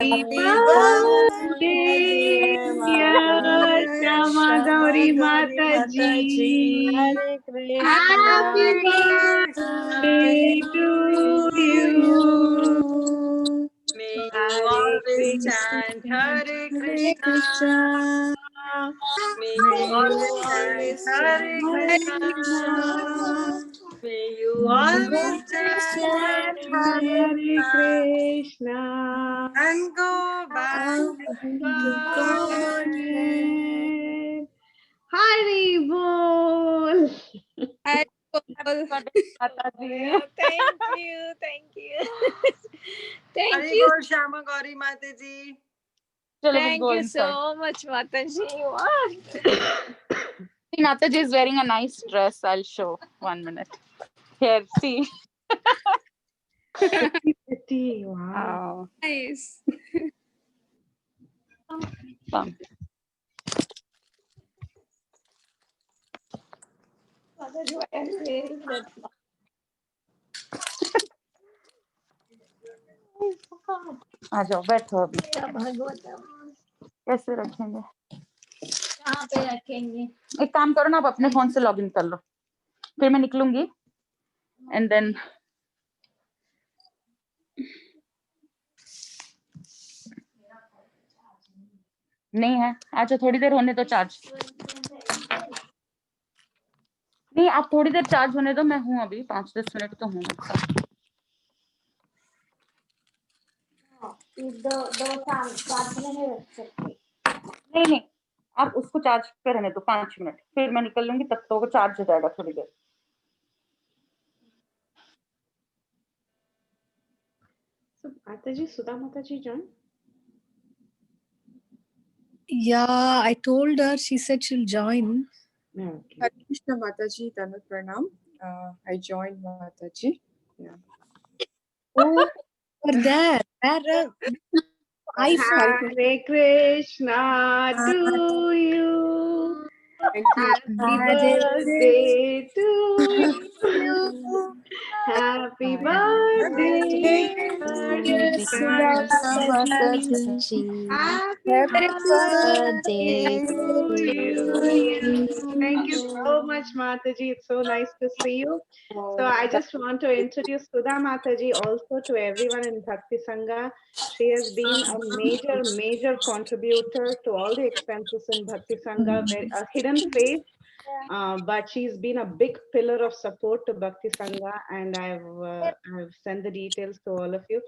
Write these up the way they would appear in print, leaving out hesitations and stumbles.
Happy birthday, dear Shama Gauri Mataji. Hare Krishna. Happy birthday to you. May you Hare always Krishna. chant Hare Hare Krishna. Krishna. May May you you always chant always Hare chant Hare Krishna. Krishna. May you May you always always chant chant Hare Hare Krishna. Krishna. And go back to God. Godhead. Hari Bol. Hi, Happy Paul. birthday, Mataji. Thank you. Thank Hari you. Bol Shama Gauri Mataji. Thank you so much, Mataji. What? Mataji is wearing a nice dress. I'll show 1 minute. Here, see. Pretty. Wow. Nice. Come. Mataji, why are you wearing that? आ जाओ बैठो अभी भगवतम कैसे रखेंगे कहाँ पे रखेंगे? एक काम करो ना आप अपने फोन से लॉगिन कर लो फिर मैं निकलूंगी एंड देन नहीं है अच्छा थोड़ी देर होने दो चार्ज नहीं आप थोड़ी देर चार्ज होने दो मैं हूँ अभी 5-10 मिनट तो हूँ नहीं आप उसको चार्ज पे रहने दो 5 मिनट फिर मैं निकल लूंगी तब तो वो चार्ज हो जाएगा थोड़ी देर So, Mataji, Sudha Mataji joined? Yeah, I told her. She said she'll join. Okay. Hare Krishna Mataji, Tanut Pranam. I joined Mataji. Yeah. Oh, for that. Hare Krishna to you. Thank you. Happy birthday to you. Happy birthday, dear Sudha Mataji. Happy birthday to you. Thank you so much, Mataji. It's so nice to see you. So I just want to introduce Sudha Mataji also to everyone in Bhakti Sangha. She has been a major contributor to all the expenses in Bhakti Sangha, a hidden face. But she's been a big pillar of support to Bhakti Sangha, and I've sent the details to all of you.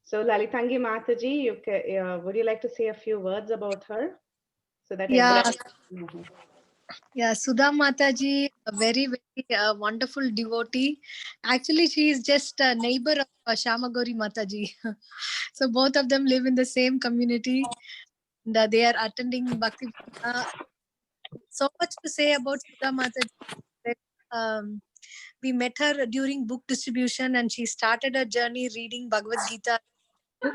So Lalitangi Mataji, would you like to say a few words about her, so that everyone? Yeah, Sudha Mataji, a very wonderful devotee. Actually, she is just a neighbor of Shama Gauri Mataji. So both of them live in the same community. And, they are attending Bhakti. So much to say about Sudha Mataji. We met her during book distribution, and she started her journey reading Bhagavad Gita book.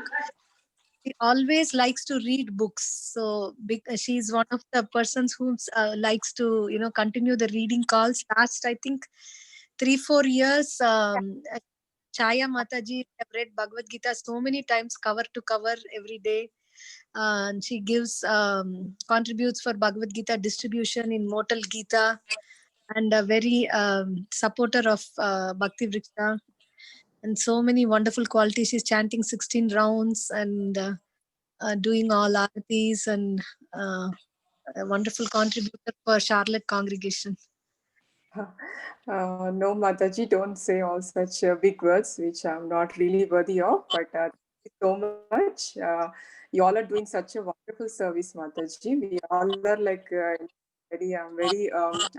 She always likes to read books, so she's one of the persons who likes to continue the reading calls. Last, I think, 3-4 years, Chaya Mataji have read Bhagavad Gita so many times, cover to cover, every day. And she gives contributes for Bhagavad Gita distribution in Mortal Gita, and a very supporter of Bhakti Vriksha. And so many wonderful qualities. She's chanting 16 rounds and doing all aartis, and a wonderful contributor for Charlotte congregation. No, Mataji, don't say all such big words, which I'm not really worthy of. But thank you so much. You all are doing such a wonderful service, Mataji. We all are like very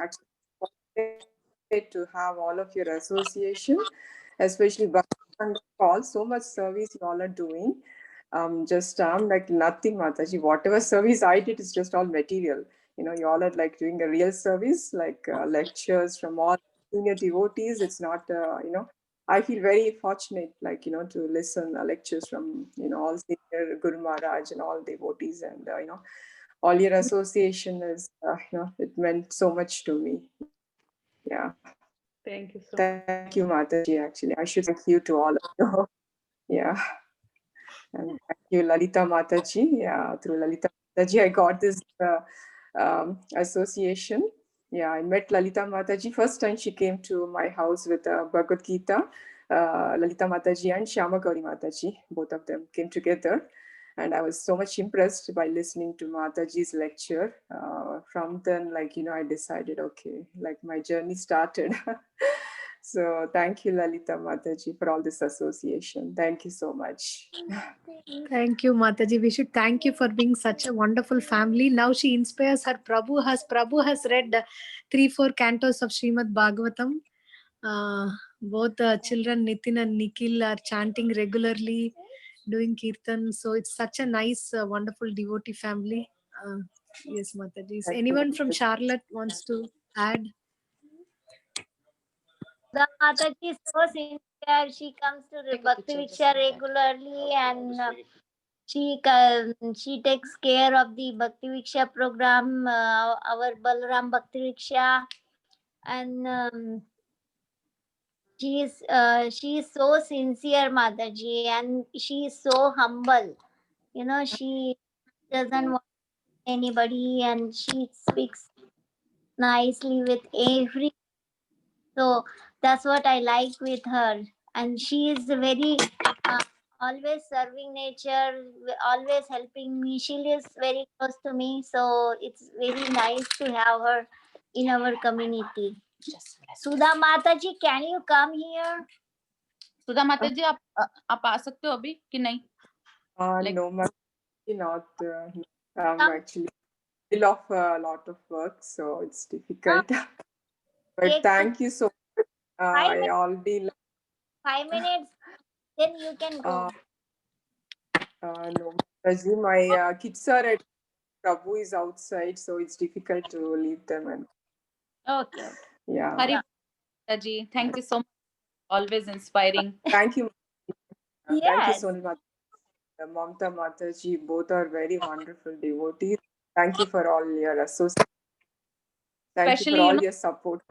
actually to have all of your association, especially Bhakti call. So much service you all are doing. Just like nothing, Mataji. Whatever service I did is just all material. You all are like doing a real service, like lectures from all senior devotees. It's not, I feel very fortunate, like, to listen lectures from, all senior Guru Maharaj and all devotees. And, all your association is, it meant so much to me. Yeah. Thank you so much. Thank you, Mataji, actually. I should thank you to all of you. Yeah. And thank you, Lalita Mataji. Yeah, through Lalita Mataji, I got this association. Yeah, I met Lalita Mataji. First time she came to my house with Bhagavad Gita. Lalita Mataji and Shyama Gauri Mataji, both of them came together. And I was so much impressed by listening to Mataji's lecture. From then, I decided, okay, my journey started. So thank you, Lalita Mataji, for all this association. Thank you so much. Thank you, Mataji. We should thank you for being such a wonderful family. Now she inspires her Prabhu. Prabhu has read 3-4 cantos of Srimad Bhagavatam. Both children Nitin and Nikhil are chanting regularly, doing kirtan. So it's such a nice, wonderful devotee family. Yes, Mataji. Is Thank you, anyone from Mataji. Charlotte wants to add? The Mataji is so sincere. She comes to the Bhakti Viksha regularly, and she takes care of the Bhakti Viksha program, our Balaram Bhakti Viksha, and she is so sincere, Mataji, and she is so humble. She doesn't want anybody, and she speaks nicely with every. So that's what I like with her, and she is very always serving nature, always helping me. She lives very close to me, so it's very nice to have her in our community. Sudha Mataji, can you come here? सुधा माता जी आप आ सकते हो अभी कि नहीं? No, Mataji, not. I'm actually full of a lot of work, so it's difficult. But thank you so much. I'll be 5 minutes, then you can go. no, Mataji, my kids are at Prabhu is outside, so it's difficult to leave them. And Okay. yeah, Hari Mata ji, thank you so much. Always inspiring. thank you. Thank you, Yes. Sonal Mataji. Mamta Mataji, both are very wonderful devotees. Thank you for all your association. Thank you Especially, for all your support.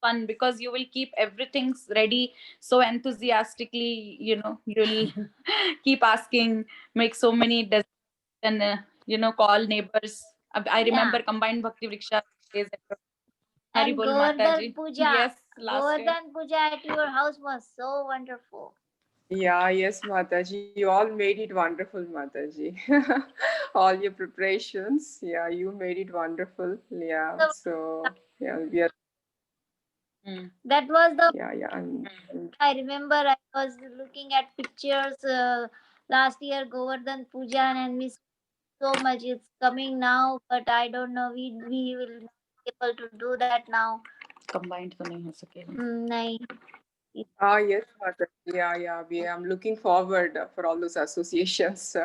Fun because you will keep everything ready so enthusiastically. You'll keep asking, make so many designs, and call neighbors. I remember combined Bhakti Vriksha days. Hari And bol Mata ji. Govardhan Puja. Yes, last year. Govardhan Puja at your house was so wonderful. Yeah, yes, Mataji. You all made it wonderful, Mataji. All your preparations. Yeah, you made it wonderful. Yeah. So yeah, we are. That was the. Yeah. And I remember I was looking at pictures last year, Govardhan Puja, and miss so much. It's coming now, but I don't know. We will not be able to do that now. Combined तो नहीं हो सकेगा. नहीं. yes, Mataji. Yeah. I'm looking forward for all those associations.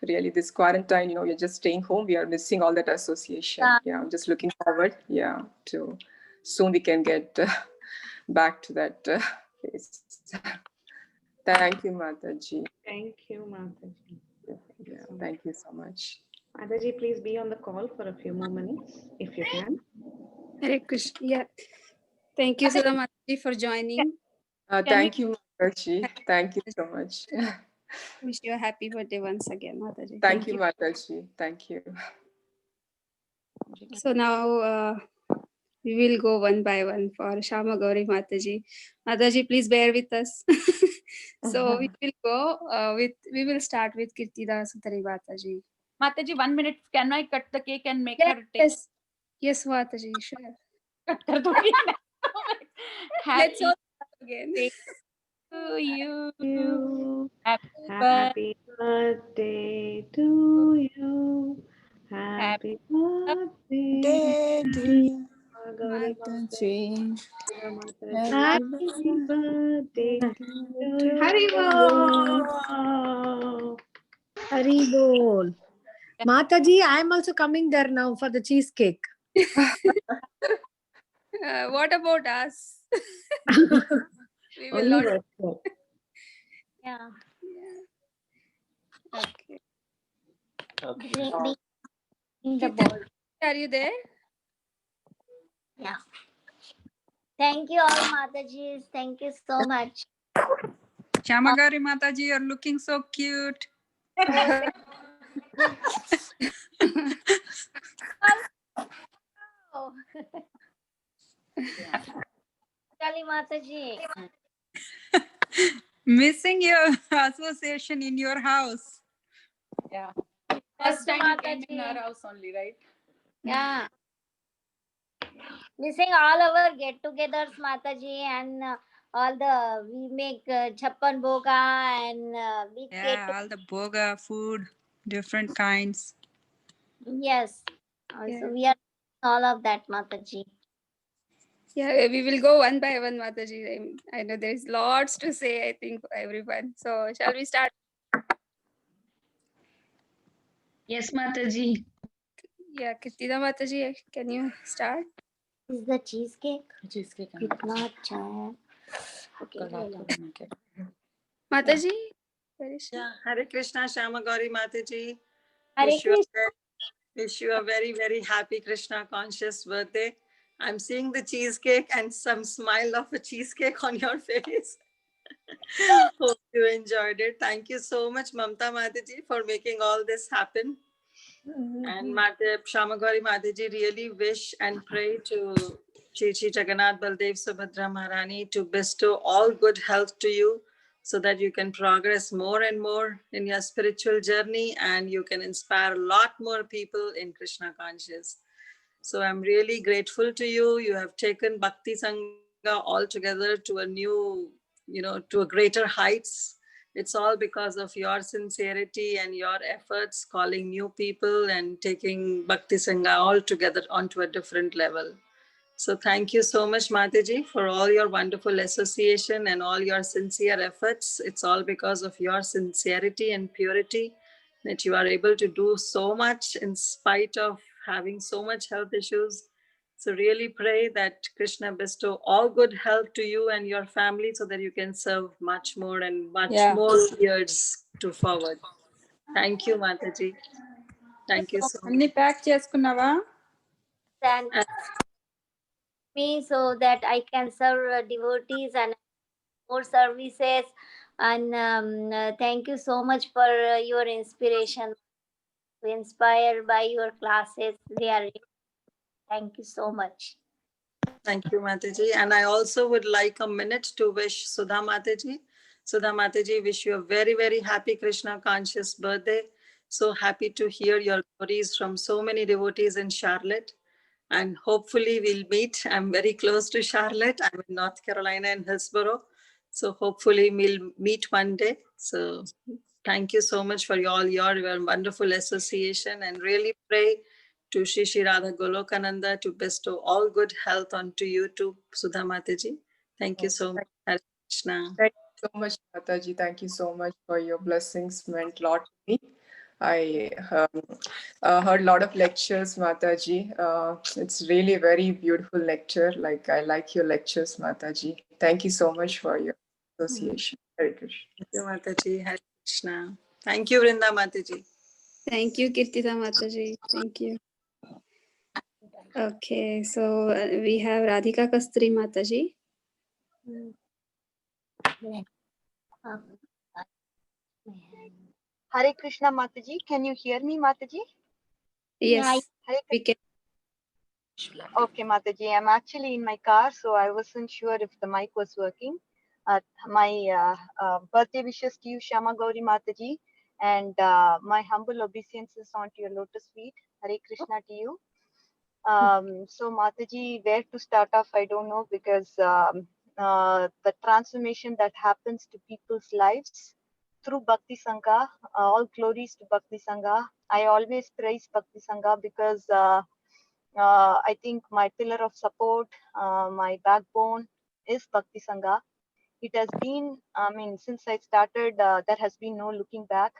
Really, this quarantine, we're just staying home. We are missing all that association. Yeah, I'm just looking forward. Yeah, to soon we can get back to that place. Thank you, Mataji. Thank you, Mataji. Yeah, thank you so much. Mataji, please be on the call for a few more minutes, if you can. Hare Krishna. Yeah. Thank you, Sudha Mataji, for joining. Thank you, Mataji. Thank you so much. Wish you a happy birthday once again, Mataji. Thank you, Mataji. Thank you. So now we will go one by one for Shyama Gauri Mataji. Mataji, please bear with us. So we will go we will start with Kirtida Sutari Mataji. Mataji, 1 minute. Can I cut the cake and make her take? Yes, Mataji, sure. Cut कर दूंगी. Let's all start again. To you. Happy birthday to you. Happy birthday, Day to Gauri Mataji. Happy birthday to you. Hari bol. Mataji, I am also coming there now for the cheesecake. What about us? We will Only not. Yeah. Okay. The ball. Are you there? Yeah. Thank you all, Matajis. Thank you so much. Shamagari Mataji, you're looking so cute. Oh. Kali Mataji. Missing your association in your house. Yeah. First First time you came in Mataji. our house only, right? Yeah. Missing all our get-togethers, Mataji, and all the we make chappan boga and we Yeah, all the boga food, different kinds. Yes. Yeah. Also, we are all of that, Mataji. Yeah, we will go one by one, Mataji. I know there's lots to say, I think, for everyone. So, shall we start? Yes, Mataji. Yeah, Kirtida Mataji, can you start? This is the cheesecake. Cheesecake. कितना अच्छा है. Okay. ले लो. Mataji? Where is she? Yeah, Hare Krishna, Shamagari Mataji. Hare Wish you, a Krishna. wish you a very, very happy Krishna conscious birthday. I'm seeing the cheesecake and some smile of a cheesecake on your face. Hope you enjoyed it. Thank you so much, Mamta Mataji, for making all this happen. And Shamagari Mataji, really wish and pray to Shri Jagannath Baldev Subhadra Maharani to bestow all good health to you so that you can progress more and more in your spiritual journey and you can inspire a lot more people in Krishna conscious. So I'm really grateful to you. You have taken Bhakti Sangha altogether to a new, to a greater heights. It's all because of your sincerity and your efforts, calling new people and taking Bhakti Sangha altogether onto a different level. So thank you so much, Mataji, for all your wonderful association and all your sincere efforts. It's all because of your sincerity and purity that you are able to do so much in spite of having so much health issues. So really pray that Krishna bestow all good health to you and your family so that you can serve much more and much more years to forward. Thank you, Mataji. Thank you so much. అన్ని pack చేసుకున్నావా? And me so that I can serve devotees and more services. And thank you so much for your inspiration. Inspired by your classes. They are. Thank you so much. Thank you, Mataji. And I also would like a minute to wish Sudha Mataji. Sudha Mataji, wish you a very, very happy Krishna conscious birthday. So happy to hear your glories from so many devotees in Charlotte. And hopefully we'll meet. I'm very close to Charlotte. I'm in North Carolina in Hillsborough. So hopefully we'll meet one day. So thank you so much for all your wonderful association and really pray to Shri Shri Radha Golokananda to bestow all good health onto you too, Sudha Mataji. Thank you so much. Hare Krishna. Thank you so much, Mataji. Thank you so much for your blessings. Meant a lot to me. I heard a lot of lectures, Mataji. It's really a very beautiful lecture. Like I like your lectures, Mataji. Thank you so much for your association. Hare Krishna. Thank you, Mataji. Hare Krishna. Thank you, Vrinda Mataji. Thank you, Kirtida Mataji. Thank you. Okay, so we have Radhika Kasturi Mataji. Hare Krishna Mataji, can you hear me, Mataji? Yes, Hare we can. Okay, Mataji, I'm actually in my car, so I wasn't sure if the mic was working. My birthday wishes to you, Shama Gauri Mataji, and my humble obeisances onto your lotus feet. Hare Krishna to you. So Mataji, where to start off, I don't know, because the transformation that happens to people's lives through Bhakti Sangha, all glories to Bhakti Sangha. I always praise Bhakti Sangha because I think my pillar of support, my backbone is Bhakti Sangha. It has been, since I started, there has been no looking back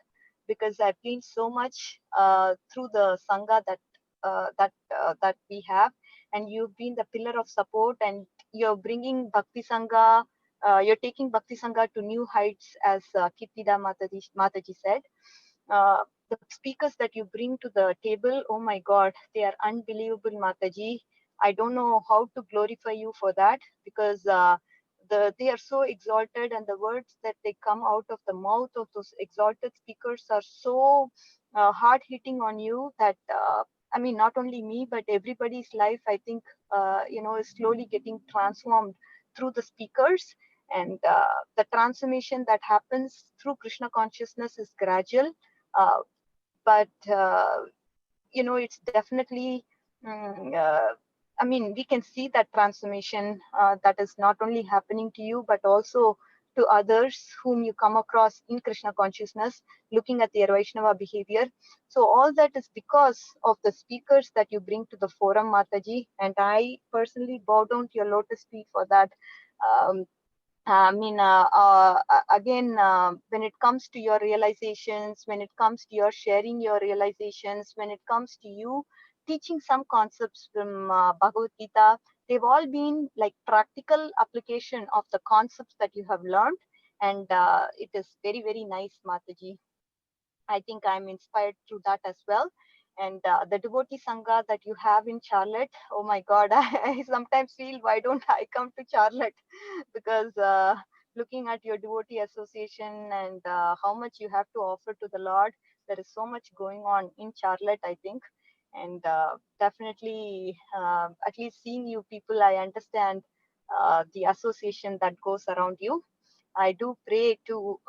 because I've gained so much through the Sangha that we have, and you've been the pillar of support, and you're bringing Bhakti Sangha, you're taking Bhakti Sangha to new heights, as Kirtida Mataji said. The speakers that you bring to the table, oh my God, they are unbelievable, Mataji. I don't know how to glorify you for that, because they are so exalted, and the words that they come out of the mouth of those exalted speakers are so hard hitting on you that I mean, not only me, but everybody's life, I think, is slowly getting transformed through the speakers. And the transformation that happens through Krishna consciousness is gradual, but it's definitely, I mean, we can see that transformation that is not only happening to you, but also to others whom you come across in Krishna consciousness, looking at their Vaishnava behavior. So all that is because of the speakers that you bring to the forum, Mataji, and I personally bow down to your lotus feet for that. I mean, again, when it comes to your realizations, when it comes to your sharing your realizations, when it comes to you teaching some concepts from Bhagavad Gita, they've all been like practical application of the concepts that you have learned. And it is very, very nice, Mataji. I think I'm inspired through that as well. And the devotee sangha that you have in Charlotte, oh my God, I sometimes feel, why don't I come to Charlotte? Because looking at your devotee association and how much you have to offer to the Lord, there is so much going on in Charlotte, I think. And definitely, at least seeing you people, I understand the association that goes around you. I do pray to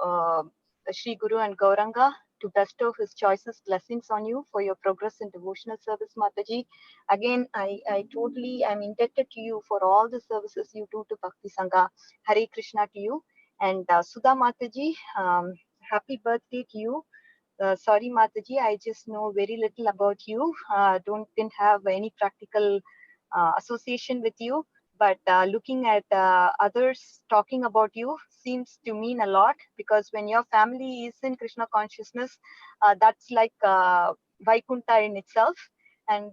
Sri Guru and Gauranga to bestow his choicest blessings on you for your progress in devotional service, Mataji. Again, I totally am indebted to you for all the services you do to Bhakti Sangha. Hare Krishna to you. And Sudha Mataji, happy birthday to you. Sorry, Mataji, I just know very little about you. Didn't have any practical association with you. But looking at others talking about you seems to mean a lot, because when your family is in Krishna consciousness, that's like Vaikuntha in itself. And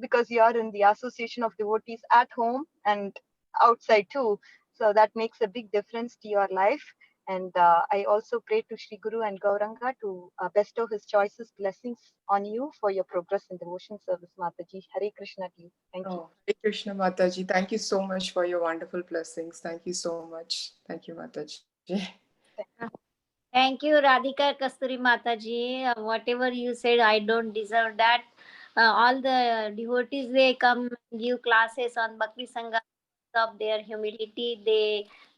because you are in the association of devotees at home and outside too, so that makes a big difference to your life. And I also pray to Sri Guru and Gauranga to bestow his choicest blessings on you for your progress in devotion service, Mataji. Hare Krishna to you. Thank you. Hare Krishna, Mataji. Thank you so much for your wonderful blessings. Thank you so much. Thank you, Mataji. Thank you, Radhika Kasturi Mataji. Whatever you said, I don't deserve that. All the devotees, they come give classes on Bhakti Sangha of their humility.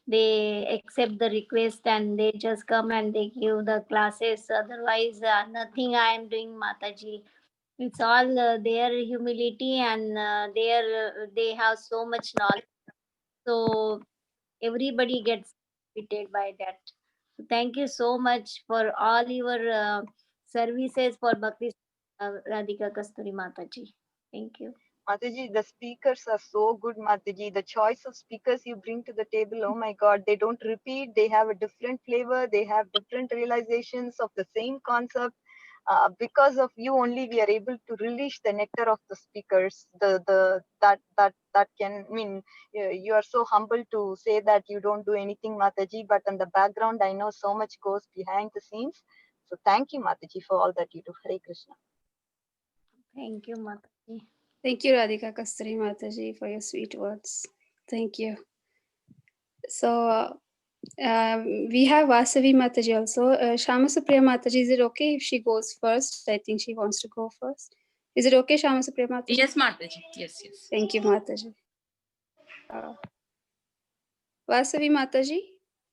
They accept the request and they just come and they give the classes. Otherwise, nothing I am doing, Mataji. It's all their humility and they have so much knowledge. So everybody gets benefited by that. So thank you so much for all your services for Bhakti Radhika Kasturi Mataji. Thank you. Mataji, the speakers are so good, Mataji. The choice of speakers you bring to the table, oh my God, they don't repeat. They have a different flavor. They have different realizations of the same concept. Because of you only, we are able to release the nectar of the speakers. That can mean you are so humble to say that you don't do anything, Mataji. But in the background, I know so much goes behind the scenes. So thank you, Mataji, for all that you do. Hare Krishna. Thank you, Mataji. Thank you, Radhika Kasturi Mataji, for your sweet words. Thank you. So we have Vasavi Mataji also. Shama Supriya Mataji, is it okay if she goes first? I think she wants to go first. Is it okay, Shama Supriya Mataji? Yes, Mataji. Yes, yes. Thank you, Mataji. Vasavi Mataji?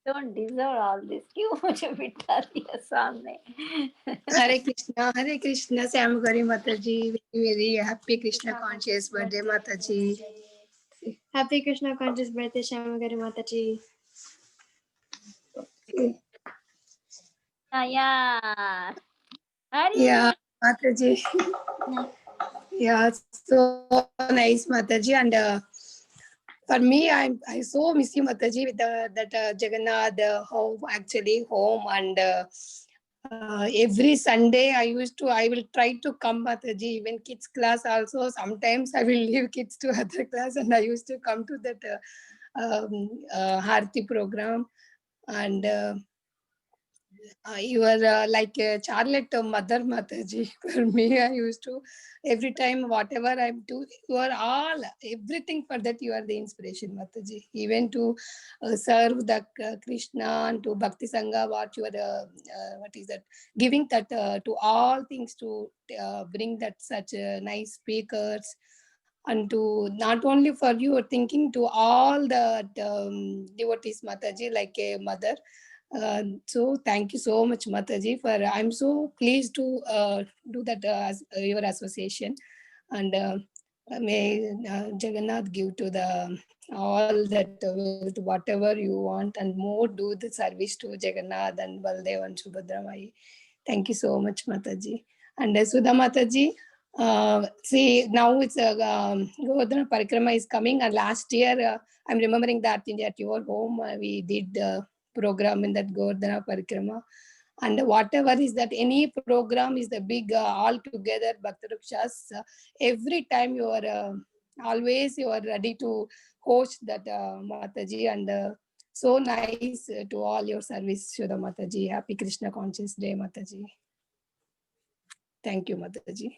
Don't deserve all this. क्यों मुझे बिठा दिया सामने? Hare Krishna, Sam Gauri Mataji. Very, very happy Krishna conscious birthday, Mataji. Happy Krishna conscious birthday, Shamagari Mataji. Yeah. Hare Yeah, Mataji. Yeah, so nice, Mataji. And for me, I so miss you, Mataji, with that Jagannath home and every Sunday I will try to come, Mataji, even kids class also. Sometimes I will leave kids to other class and I used to come to that Harti program. And You are like a Charlotte mother, Mataji. For me, I used to, every time, whatever I'm doing, you are all, everything for that, you are the inspiration, Mataji. Even to serve the Krishna and to Bhakti Sangha, what you are, what is that, giving that to all things to bring that such nice speakers. And to not only for you, thinking to all the devotees, Mataji, like a mother. So thank you so much, Mataji, for I'm so pleased to do that as your association, and may Jagannath give to the all that wealth, whatever you want, and more do the service to Jagannath and Baldev and Subhadra Mai. Thank you so much, Mataji. And Sudha Mataji, see now it's Govardhana Parikrama is coming, and last year I'm remembering that at your home we did program in that Govardhana Parikrama, and whatever is that any program is the big all together Bhakti Rukshas, every time you are always you are ready to host that Mataji, and so nice to all your service, Sudha Mataji. Happy Krishna Conscious Day, Mataji. Thank you, Mataji.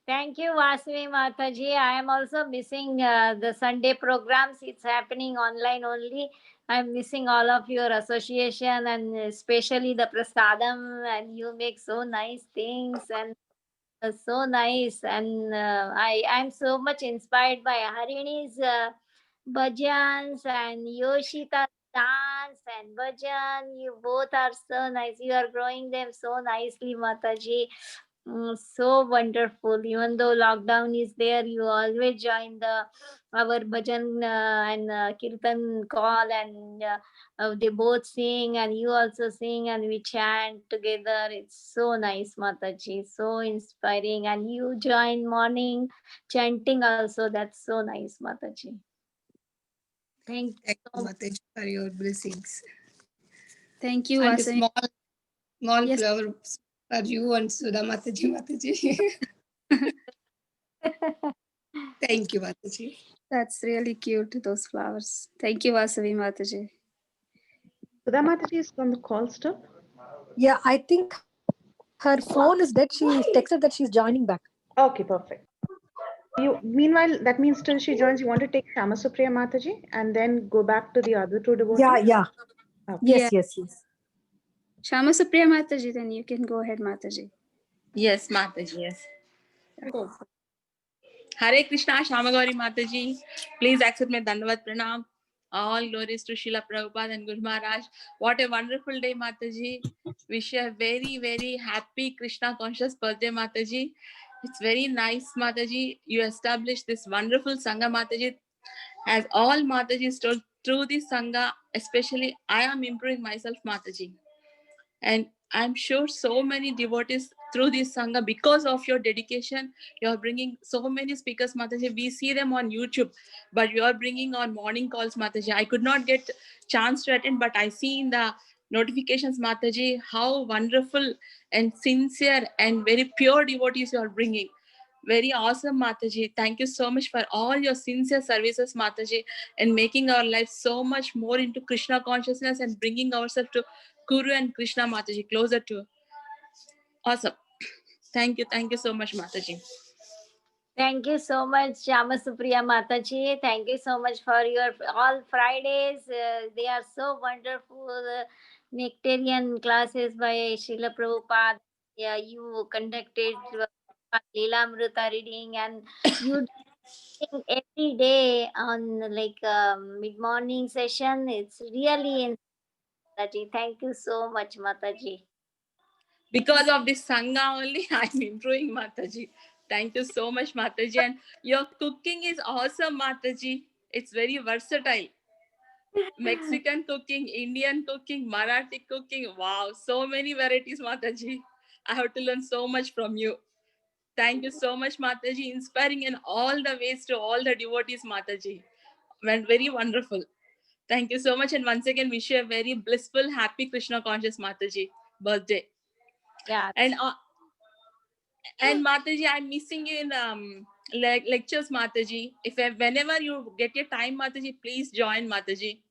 Thank you, Vasavi Mataji. I am also missing the Sunday programs. It's happening online only. I'm missing all of your association and especially the prasadam, and you make so nice things and so nice. And I'm so much inspired by Harini's bhajans and Yoshita's dance and bhajan. You both are so nice. You are growing them so nicely, Mataji. So wonderful. Even though lockdown is there, you always join the our bhajan and kirtan call, and they both sing and you also sing and we chant together. It's so nice, Mataji. So inspiring. And you join morning chanting also. That's so nice, Mataji. Thank you, Mataji, for your blessings. Thank you, and Vasavi. Small Yes. flowers for you and Sudha Mataji. Thank you, Mataji. That's really cute, those flowers. Thank you, Vasavi Mataji. Sudha Mataji is on the call still? Yeah, I think her phone is dead. She texted that she's joining back. Okay, perfect. Meanwhile, that means till she joins, you want to take Shama Supriya Mataji and then go back to the other two devotees? Yeah. Okay. Yes. Shama Supriya Mataji, then you can go ahead, Mataji. Yes, Mataji, yes. Hare Krishna, Shama Gauri Mataji. Please accept my Dandavat Pranam. All glories to Srila Prabhupada and Guru Maharaj. What a wonderful day, Mataji. Wish you a very, very happy Krishna conscious birthday, Mataji. It's very nice, Mataji. You established this wonderful Sangha, Mataji. As all Matajis told, through this Sangha, especially I am improving myself, Mataji. And I'm sure so many devotees through this Sangha, because of your dedication, you're bringing so many speakers, Mataji. We see them on YouTube, but you're bringing on morning calls, Mataji. I could not get chance to attend, but I see in the notifications, Mataji, how wonderful and sincere and very pure devotees you're bringing. Very awesome, Mataji. Thank you so much for all your sincere services, Mataji, and making our life so much more into Krishna consciousness and bringing ourselves to Guru and Krishna, Mataji, closer to. Awesome. Thank you so much, Mataji. Thank you so much, Shama Supriya Mataji. Thank you so much for your all Fridays. They are so wonderful. Nectarian classes by Srila Prabhupada. Yeah, you conducted Leela Amrita reading, and you doing every day on like mid-morning session. It's really Mataji. Thank you so much, Mataji. Because of this Sangha only, I'm improving, Mataji. Thank you so much, Mataji. And your cooking is awesome, Mataji. It's very versatile. Mexican cooking, Indian cooking, Marathi cooking. Wow, so many varieties, Mataji. I have to learn so much from you. Thank you so much, Mataji. Inspiring in all the ways to all the devotees, Mataji. Very wonderful. Thank you so much. And once again, wish you a very blissful, happy Krishna conscious Mataji birthday. Yeah. And Mataji, I'm missing you in lectures, Mataji. Whenever you get your time, Mataji, please join, Mataji.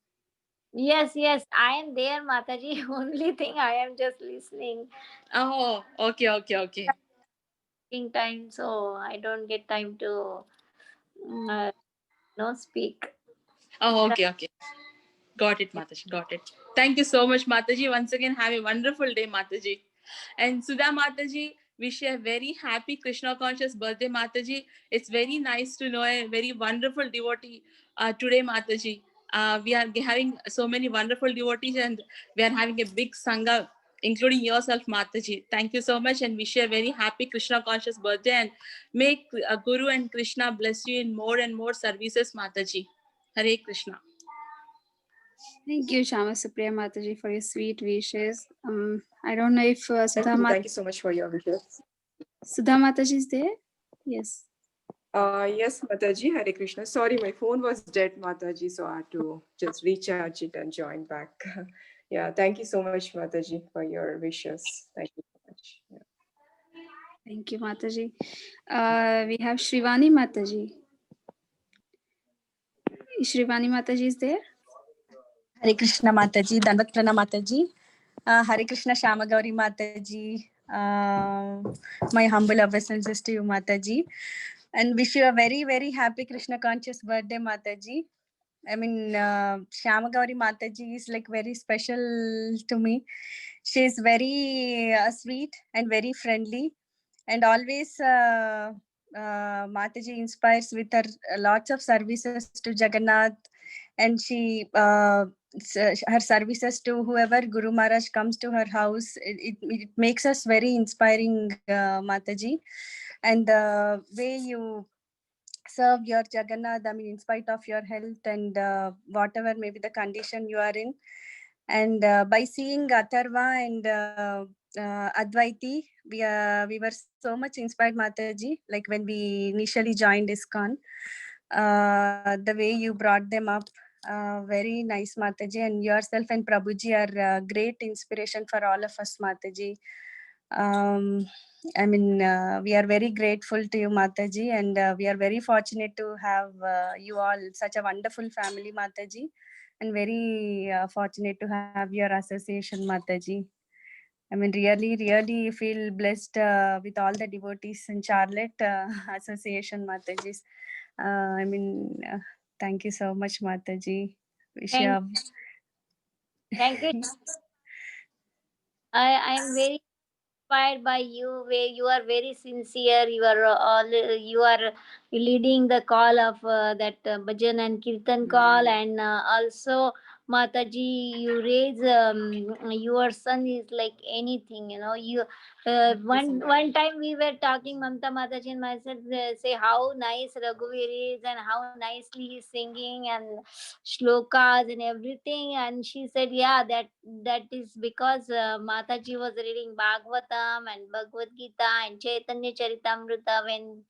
Yes, yes, I am there, Mataji. Only thing I am just listening Oh, okay, okay, okay. in time, so I don't get time to uh, speak. Oh, okay, okay. Got it, Mataji. Got it. Thank you so much, Mataji. Once again, have a wonderful day, Mataji. And Sudha Mataji, wish you a very happy Krishna conscious birthday, Mataji. It's very nice to know a very wonderful devotee today, Mataji. We are having so many wonderful devotees, and we are having a big sangha, including yourself, Mataji. Thank you so much, and wish you a very happy Krishna conscious birthday. And may Guru and Krishna bless you in more and more services, Mataji. Hare Krishna. Thank you, Shama Supriya Mataji, for your sweet wishes. I don't know if Thank you so much for your wishes. Sudha Mataji is there. Yes. Yes, Mataji, Hare Krishna. Sorry, my phone was dead, Mataji, so I had to just recharge it and join back. Yeah, thank you so much, Mataji, for your wishes. Thank you so much. Yeah. Thank you, Mataji. We have Shrivani Mataji. Shrivani Mataji is there. Hare Krishna Mataji, Danvat Prana Mataji, Hare Krishna Shamagauri Mataji, my humble obeisances to you Mataji, and wish you a very, very happy Krishna conscious birthday Mataji. I mean, Shamagauri Mataji is like very special to me. She is very sweet and very friendly, and always Mataji inspires with her lots of services to Jagannath, and she her services to whoever Guru Maharaj comes to her house. It makes us very inspiring, Mataji, and the way you serve your Jagannath, I mean, in spite of your health and whatever may be the condition you are in. And by seeing Atharva and Advaiti, we were so much inspired, Mataji, like when we initially joined ISKCON. The way you brought them up, very nice, Mataji, and yourself and Prabhuji are great inspiration for all of us, Mataji. I mean, we are very grateful to you, Mataji, and we are very fortunate to have you all, such a wonderful family, Mataji, and very fortunate to have your association, Mataji. I mean, really, really feel blessed with all the devotees in Charlotte Association, Mataji. I mean, thank you so much, Mataji. Wish you Thank you. I am very inspired by you, where you are very sincere. You are leading the call of that bhajan and kirtan call, and also Mataji, you raise your son is like anything, you one time we were talking, Mamta Mataji and myself, say how nice Raghuveer is and how nicely he's singing and shlokas and everything, and she said, yeah, that is because Mataji was reading Bhagavatam and Bhagavad Gita and Chaitanya Charitamrita when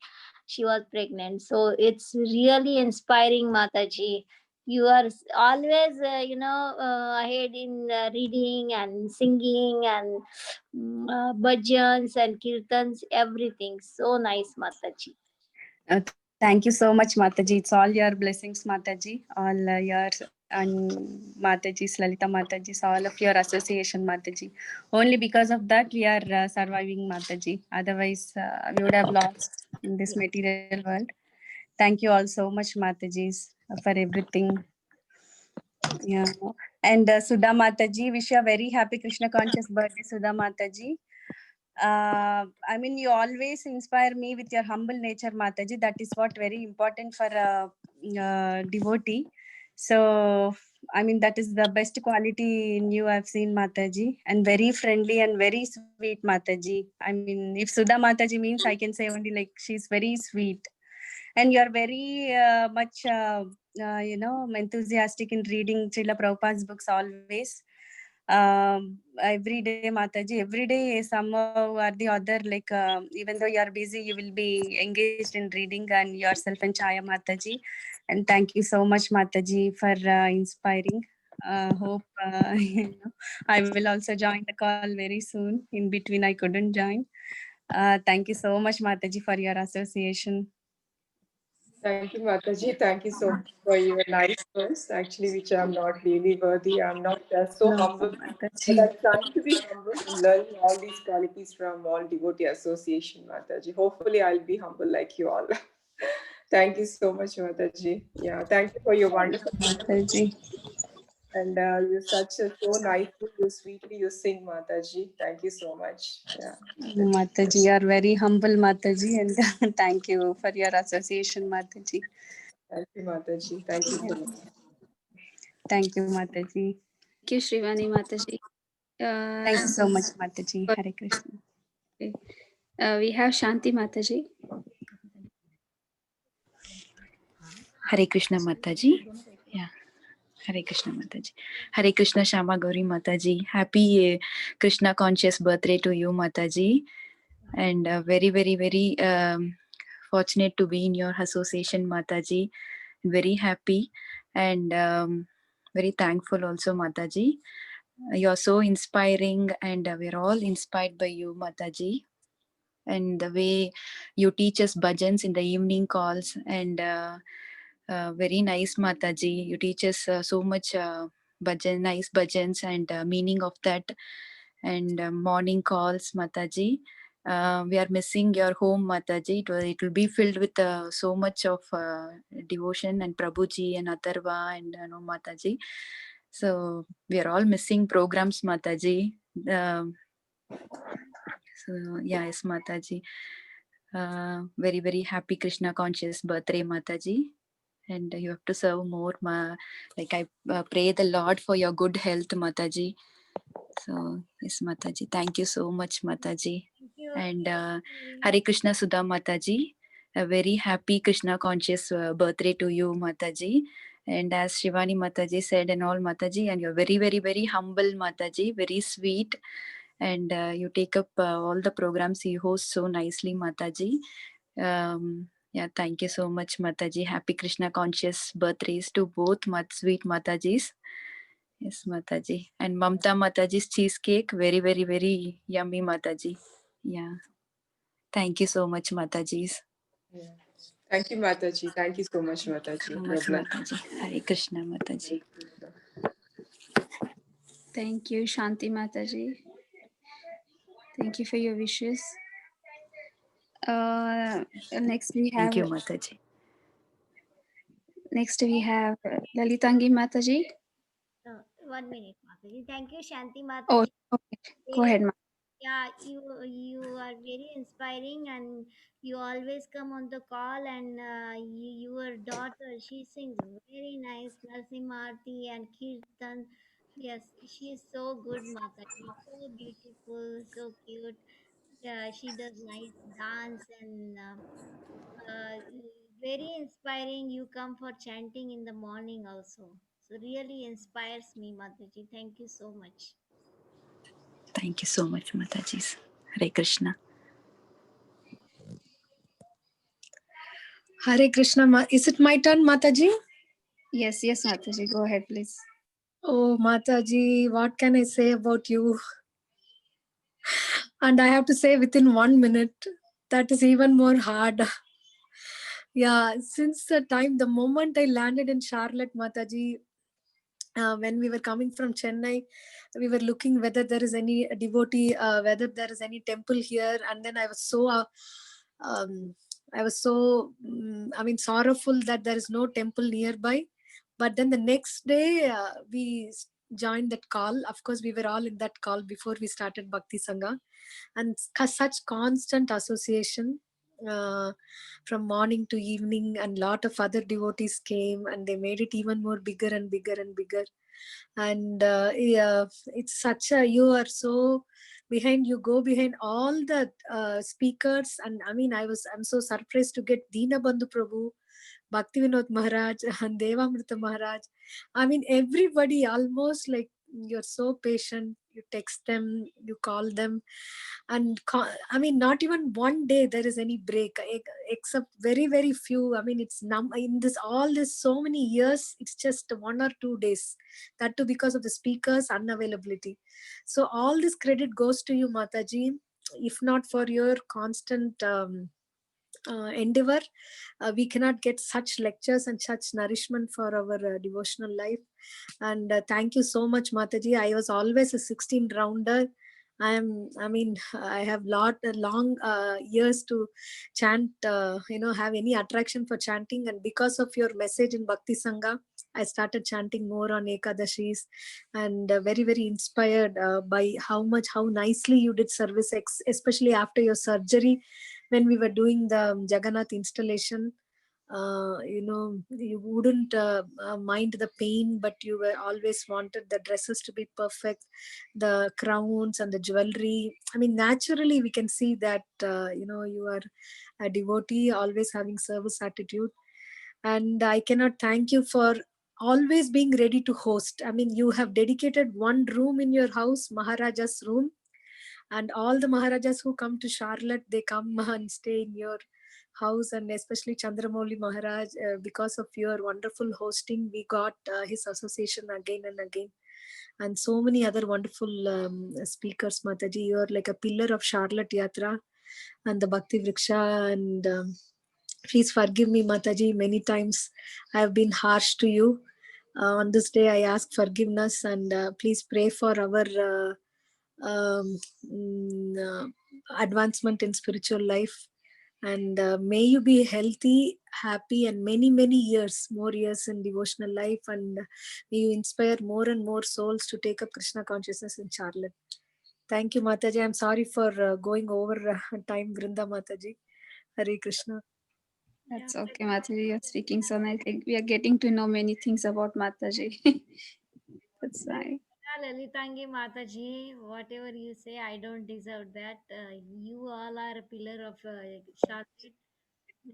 she was pregnant. So it's really inspiring, Mataji. You are always ahead in reading and singing and bhajans and kirtans, everything. So nice, Mataji. Thank you so much, Mataji. It's all your blessings, Mataji. All your and Mataji's, Lalita Mataji's, all of your association, Mataji. Only because of that we are surviving, Mataji. Otherwise, we would have lost in this material world. Thank you all so much, Mataji's, for everything. Yeah. And Sudha Mataji, wish you a very happy Krishna conscious birthday, Sudha Mataji. I mean, you always inspire me with your humble nature, Mataji. That is what very important for a devotee. So, I mean, that is the best quality in you I've seen, Mataji. And very friendly and very sweet, Mataji. I mean, if Sudha Mataji means, I can say only like she's very sweet. And you're very much, enthusiastic in reading Srila Prabhupada's books always. Every day, Mataji, every day somehow or the other, like even though you're busy, you will be engaged in reading and yourself and Chaya, Mataji. And thank you so much, Mataji, for inspiring. Hope I will also join the call very soon. In between, I couldn't join. Thank you so much, Mataji, for your association. Thank you, Mataji. Thank you so much for your nice words, actually, which I'm not really worthy. I'm not so No, humble, but Mataji. I'm trying to be humble and learning all these qualities from all devotee association, Mataji. Hopefully, I'll be humble like you all. Thank you so much, Mataji. Yeah, thank you for your wonderful Mataji. and you're such a so nicely, you sweetly you sing, Mataji. Thank you so much. Yeah. Mataji, you are very humble, Mataji, and thank you for your association, Mataji. Thank you, Mataji. Thank you so much. Thank you, Mataji. Thank you, Shrivani Mataji. Thank you so much, Mataji. Hare Krishna. We have Shanti Mataji. Hare Krishna Mataji. Yeah. Hare Krishna Mataji. Hare Krishna Shama Gauri Mataji. Happy Krishna conscious birthday to you, Mataji. And very, very, very fortunate to be in your association, Mataji. Very happy and very thankful also, Mataji. You're so inspiring and we're all inspired by you, Mataji. And the way you teach us bhajans in the evening calls and very nice, Mataji. You teach us so much nice bhajans and meaning of that and morning calls, Mataji. We are missing your home, Mataji. It will be filled with so much of devotion and Prabhuji and Atharva and Mataji. So we are all missing programs, Mataji. So yes, Mataji. Very, very happy Krishna conscious birthday, Mataji. And you have to serve more. Like I pray the Lord for your good health, Mataji. So yes, Mataji. Thank you so much, Mataji. And Hare Krishna Sudha Mataji. A very happy Krishna conscious birthday to you, Mataji. And as Shivani Mataji said, and all Mataji, and you're very, very, very humble, Mataji, very sweet. And you take up all the programs you host so nicely, Mataji. Yeah, thank you so much, Mataji. Happy Krishna conscious birthdays to both sweet Matajis. Yes, Mataji. And Mamta Mataji's cheesecake, very, very, very yummy, Mataji. Yeah. Thank you so much, Matajis. Yeah. Thank you, Mataji. Thank you so much, So Mataji. much, God bless. Mataji. Hare Krishna, Mataji. Thank you, Shanti Mataji. Thank you for your wishes. Next we have. Thank you, Mataji. Next we have Lalitangi Mataji. 1 minute, Mataji. Thank you, Shanti Mataji. Oh, okay. Go ahead, Ma. Yeah, you are very inspiring, and you always come on the call. And your daughter, she sings very nice Narsimharti and Kirtan. Yes, she is so good, Mataji. So beautiful, so cute. Yeah, she does nice dance and very inspiring. You come for chanting in the morning also. So really inspires me, Mataji. Thank you so much. Thank you so much, Matajis. Hare Krishna. Hare Krishna. Is it my turn, Mataji? Yes, Mataji. Go ahead, please. Oh, Mataji, what can I say about you? And I have to say within 1 minute, that is even more hard. Yeah, since the moment I landed in Charlotte, Mataji, when we were coming from Chennai, we were looking whether there is any devotee, whether there is any temple here. And then I was so, sorrowful that there is no temple nearby. But then the next day, we joined that call. Of course, we were all in that call before we started Bhakti Sangha. And such constant association from morning to evening, and lot of other devotees came and they made it even more bigger and bigger and bigger. And it's such a, you are so behind, you go behind all the speakers. And I'm so surprised to get Deena Bandhu Prabhu, Bhakti Vinod Maharaj, and Devamrita Maharaj. Everybody almost, like, you're so patient. You text them, you call them, and not even one day there is any break, except very, very few. It's in this all this so many years, it's just 1 or 2 days, that too because of the speakers unavailability. So all this credit goes to you, Mataji. If not for your constant endeavor. We cannot get such lectures and such nourishment for our devotional life. And thank you so much, Mataji. I was always a 16 rounder. I have long years to chant, have any attraction for chanting. And because of your message in Bhakti Sangha, I started chanting more on Ekadashis, and very, very inspired by how nicely you did service, especially after your surgery, when we were doing the Jagannath installation. You wouldn't mind the pain, but you were always wanted the dresses to be perfect, the crowns and the jewelry. I mean, naturally we can see that you are a devotee, always having service attitude. And I cannot thank you for always being ready to host. I mean, you have dedicated one room in your house, Maharaja's room, and all the Maharajas who come to Charlotte, they come and stay in your house. And especially Chandramouli Maharaj, because of your wonderful hosting, we got his association again and again. And so many other wonderful speakers, Mataji. You are like a pillar of Charlotte Yatra and the Bhakti Vriksha. And please forgive me, Mataji, many times I have been harsh to you. On this day, I ask forgiveness, and please pray for our advancement in spiritual life. And may you be healthy, happy, and many, many years, more years in devotional life. And may you inspire more and more souls to take up Krishna consciousness in Charlotte. Thank you, Mataji. I'm sorry for going over time, Vrinda Mataji. Hare Krishna. That's okay, Mataji. You're speaking so nice. We are getting to know many things about Mataji. That's nice. Lalitangi Mataji, whatever you say, I don't deserve that. You all are a pillar of Charlotte.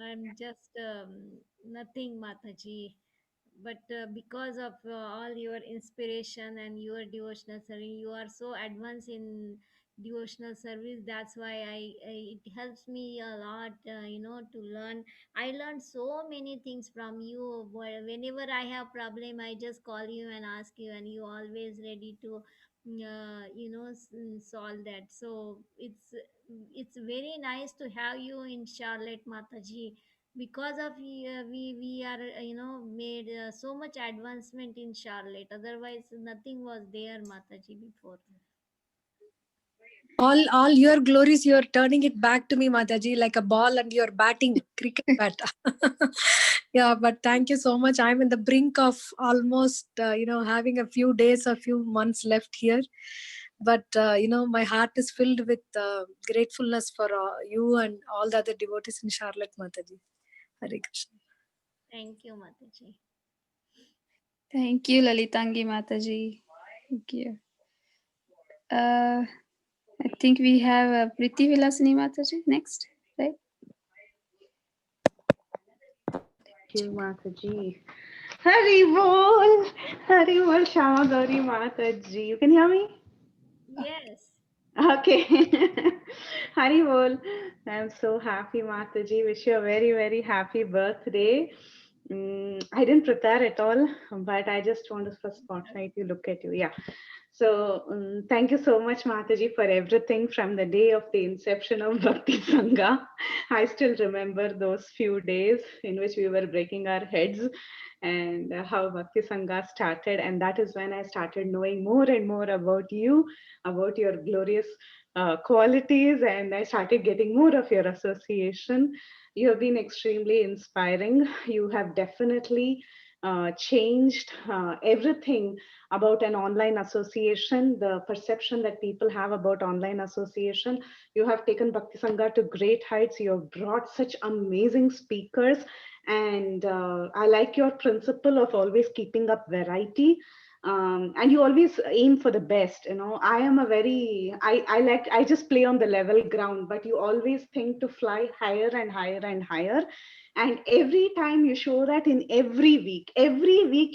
I'm just nothing, Mataji. But because of all your inspiration and your devotional service, you are so advanced in devotional service. That's why it helps me a lot, to learn. I learned so many things from you. Whenever I have problem, I just call you and ask you, and you always ready to solve that. So it's very nice to have you in Charlotte, Mataji. Because of we are made so much advancement in Charlotte. Otherwise nothing was there, Mataji, before. All your glories, you're turning it back to me, Mataji, like a ball, and you're batting cricket bat. Yeah, but thank you so much. I'm in the brink of almost, having a few days, a few months left here. But, my heart is filled with gratefulness for you and all the other devotees in Charlotte, Mataji. Hare Krishna. Thank you, Mataji. Thank you, Lalitangi Mataji. Thank you. I think we have Priti Vilasini Mataji next, right? Thank you, Mataji. Hari Bol, Shama Gauri Mataji. You can hear me? Yes. Okay. Hari Bol. I'm so happy, Mataji. Wish you a very, very happy birthday. I didn't prepare at all, but I just want to first spotlight you, look at you. Yeah. So thank you so much, Mataji, for everything from the day of the inception of Bhakti Sangha. I still remember those few days in which we were breaking our heads, and how Bhakti Sangha started. And that is when I started knowing more and more about you, about your glorious qualities, and I started getting more of your association. You have been extremely inspiring. You have definitely changed everything about an online association, the perception that people have about online association. You have taken Bhakti Sangha to great heights. You have brought such amazing speakers. And I like your principle of always keeping up variety. And you always aim for the best. I am I just play on the level ground, but you always think to fly higher and higher and higher. And every time you show that in every week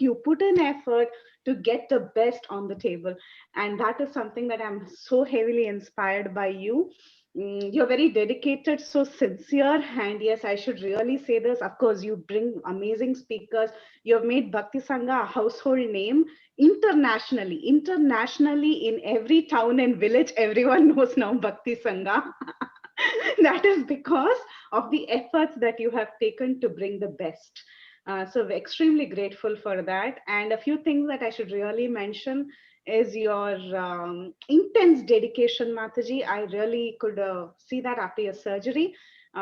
you put an effort to get the best on the table. And that is something that I'm so heavily inspired by you. You're very dedicated, so sincere. And yes, I should really say this. Of course, you bring amazing speakers. You have made Bhakti Sangha a household name internationally. In every town and village, everyone knows now Bhakti Sangha. That is because of the efforts that you have taken to bring the best. So we're extremely grateful for that. And a few things that I should really mention is your intense dedication, Mataji. I really could see that after your surgery.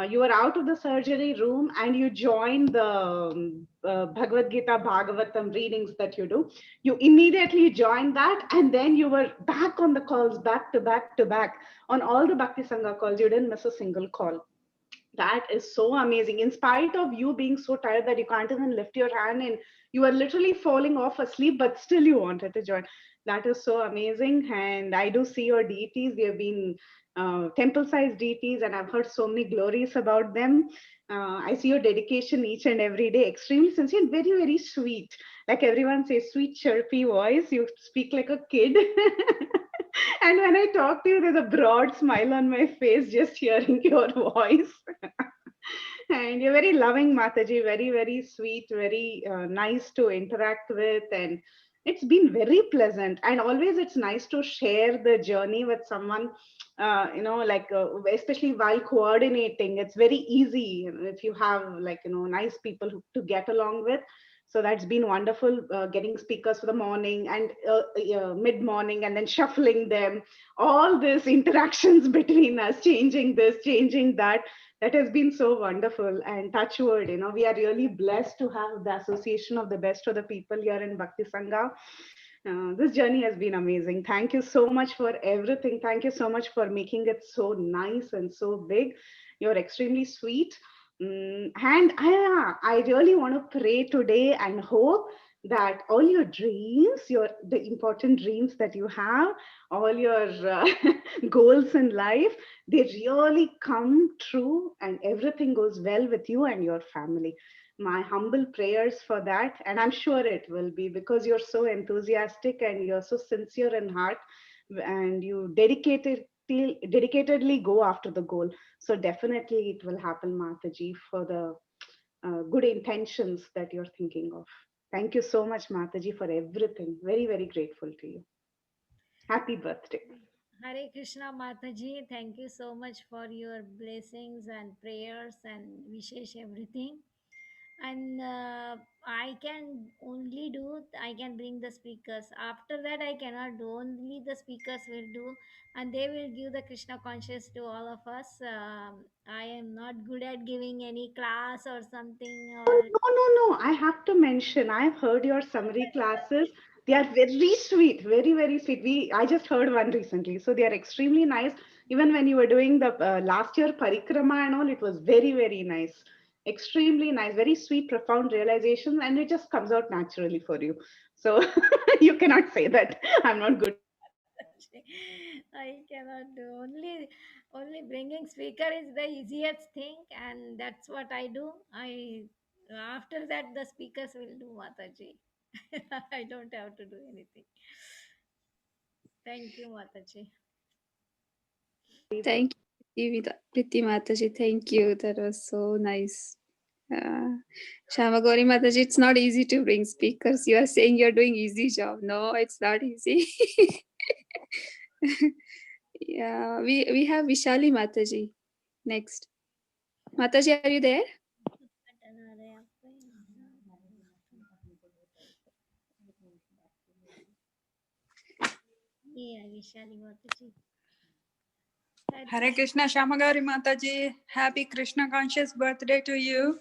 You were out of the surgery room and you joined the Bhagavad Gita Bhagavatam readings that you do. You immediately joined that, and then you were back on the calls, back to back to back on all the Bhakti Sangha calls. You didn't miss a single call. That is so amazing. In spite of you being so tired that you can't even lift your hand and you are literally falling off asleep, but still you wanted to join. That is so amazing. And I do see your deities. We have been temple-sized deities, and I've heard so many glories about them. I see your dedication each and every day, extremely sincere and very, very sweet. Like everyone says, sweet, chirpy voice. You speak like a kid. And when I talk to you, there's a broad smile on my face just hearing your voice. And you're very loving, Mataji, very, very sweet, very nice to interact with. And it's been very pleasant. And always it's nice to share the journey with someone, especially while coordinating. It's very easy if you have nice people to get along with. So that's been wonderful, getting speakers for the morning and mid-morning and then shuffling them. All these interactions between us, changing this, changing that, that has been so wonderful. And touch wood, we are really blessed to have the association of the best of the people here in Bhakti Sangha. This journey has been amazing. Thank you so much for everything. Thank you so much for making it so nice and so big. You're extremely sweet. And I really want to pray today and hope that all your dreams, the important dreams that you have, all your goals in life, they really come true and everything goes well with you and your family. My humble prayers for that, and I'm sure it will be, because you're so enthusiastic and you're so sincere in heart, and you dedicatedly go after the goal. So definitely it will happen, Mataji, for the good intentions that you're thinking of. Thank you so much, Mataji, for everything. Very, very grateful to you. Happy birthday. Hare Krishna Mataji, thank you so much for your blessings and prayers and wishes, everything. And I can bring the speakers. After that, I cannot do. Only the speakers will do, and they will give the Krishna conscious to all of us. I am not good at giving any class or something. Or No. I have to mention, I've heard your summary classes. They are very sweet, very, very sweet. I just heard one recently. So they are extremely nice. Even when you were doing the last year parikrama and all, it was very, very nice. Extremely nice, very sweet, profound realization. And it just comes out naturally for you. So you cannot say that I'm not good. I cannot do. Only bringing speaker is the easiest thing, and that's what I do. After that the speakers will do, Mataji. I don't have to do anything. Thank you, Mataji. Thank you, Priti Mataji. Thank you. That was so nice. Shamagori Mataji, it's not easy to bring speakers. You are saying you're doing easy job. No, it's not easy. Yeah, we have Vishali Mataji next. Mataji, are you there? Yeah, Vishali Mataji. Hare Krishna Shamagari Mataji. Happy Krishna conscious birthday to you.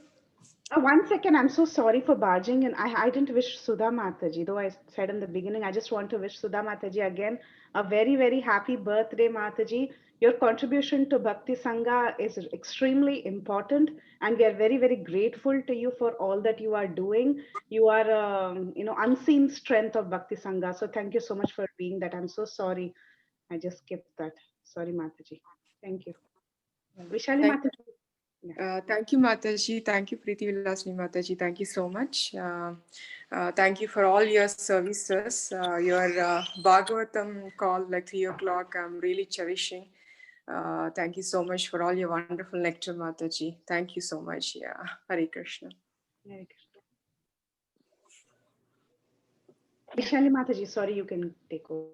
1 second, I'm so sorry for barging in. I didn't wish Sudha Mataji, though I said in the beginning. I just want to wish Sudha Mataji again a very, very happy birthday, Mataji. Your contribution to Bhakti Sangha is extremely important, and we are very, very grateful to you for all that you are doing. You are, unseen strength of Bhakti Sangha. So thank you so much for being that. I'm so sorry. I just skipped that. Sorry, Mataji. Thank you. Vishali Mataji. Thank you, Mataji. Thank you, Preeti Vilasini Mataji. Thank you so much. Thank you for all your services. Your Bhagavatam call like 3 o'clock, I'm really cherishing. Thank you so much for all your wonderful nectar, Mataji. Thank you so much. Yeah. Hare Krishna. Hare Krishna. Vishali Mataji, sorry, you can take over.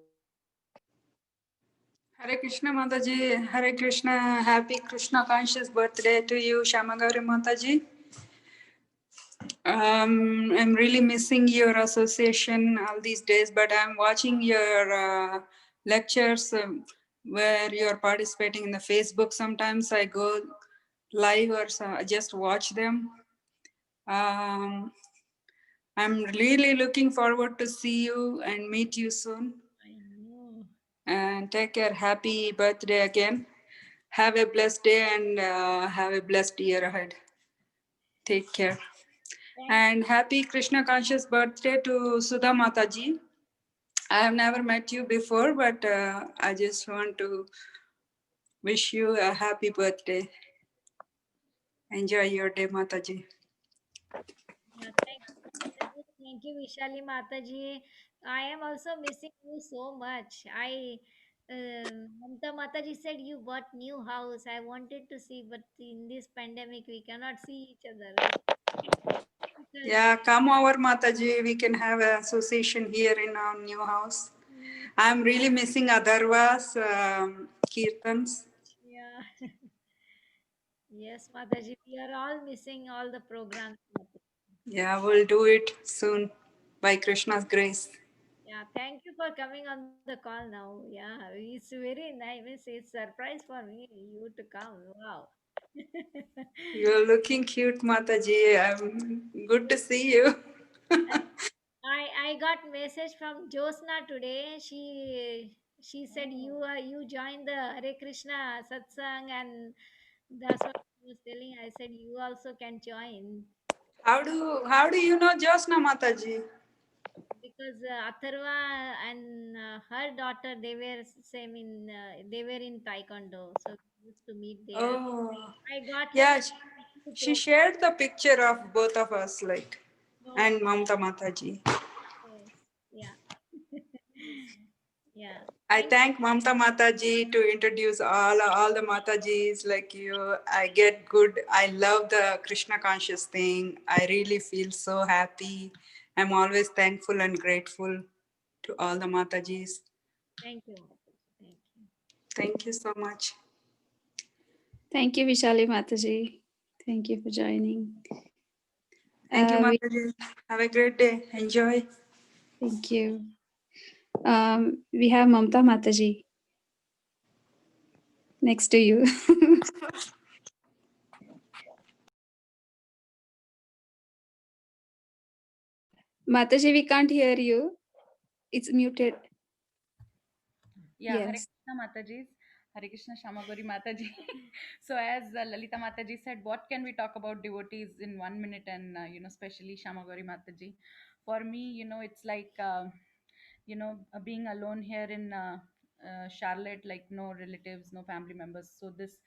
Hare Krishna Mataji, Hare Krishna, happy Krishna conscious birthday to you, Shamagauri Mataji. I'm really missing your association all these days, but I'm watching your lectures where you're participating in the Facebook. Sometimes I go live or I just watch them. I'm really looking forward to see you and meet you soon. I know. And take care. Happy birthday again. Have a blessed day and have a blessed year ahead. Take care. And happy Krishna conscious birthday to Sudha Mataji. I have never met you before, but I just want to wish you a happy birthday. Enjoy your day, Mataji. Yeah, thank you, Vishali Mataji. I am also missing you so much. Mamta Mataji said you bought new house. I wanted to see, but in this pandemic we cannot see each other. Yeah, come over, Mataji. We can have an association here in our new house. I'm really missing Adharva's kirtans. Yeah. Yes, Mataji, we are all missing all the programs. Yeah, we'll do it soon by Krishna's grace. Yeah, thank you for coming on the call now. Yeah, it's very nice. It's surprise for me you to come. Wow. You're looking cute, Mataji. I'm good to see you. I got message from Josna today. She said you joined the Hare Krishna satsang, and that's what I was telling. I said you also can join How do you know Josna Mataji? because Atharva and her daughter they were in Taekwondo, so we used to meet there. Oh, I got yeah. her. She shared the picture of both of us, like, and Mamta Mataji. Yes. Yeah. Yeah. I thank Mamta Mataji to introduce all the Matajis like you. I get good. I love the Krishna conscious thing. I really feel so happy. I'm always thankful and grateful to all the Matajis. Thank you. Thank you. Thank you so much. Thank you, Vishali Mataji. Thank you for joining. Thank you, Mataji. Have a great day. Enjoy. Thank you. We have Mamta Mataji next to you. Mataji, we can't hear you. It's muted. Yeah, Hare Yes. Krishna Mataji. Hare Krishna Shamagori Mataji. So as Lalita Mataji said, what can we talk about devotees in 1 minute, and especially Shamagori Mataji. For me, it's like being alone here in Charlotte, like no relatives, no family members. So this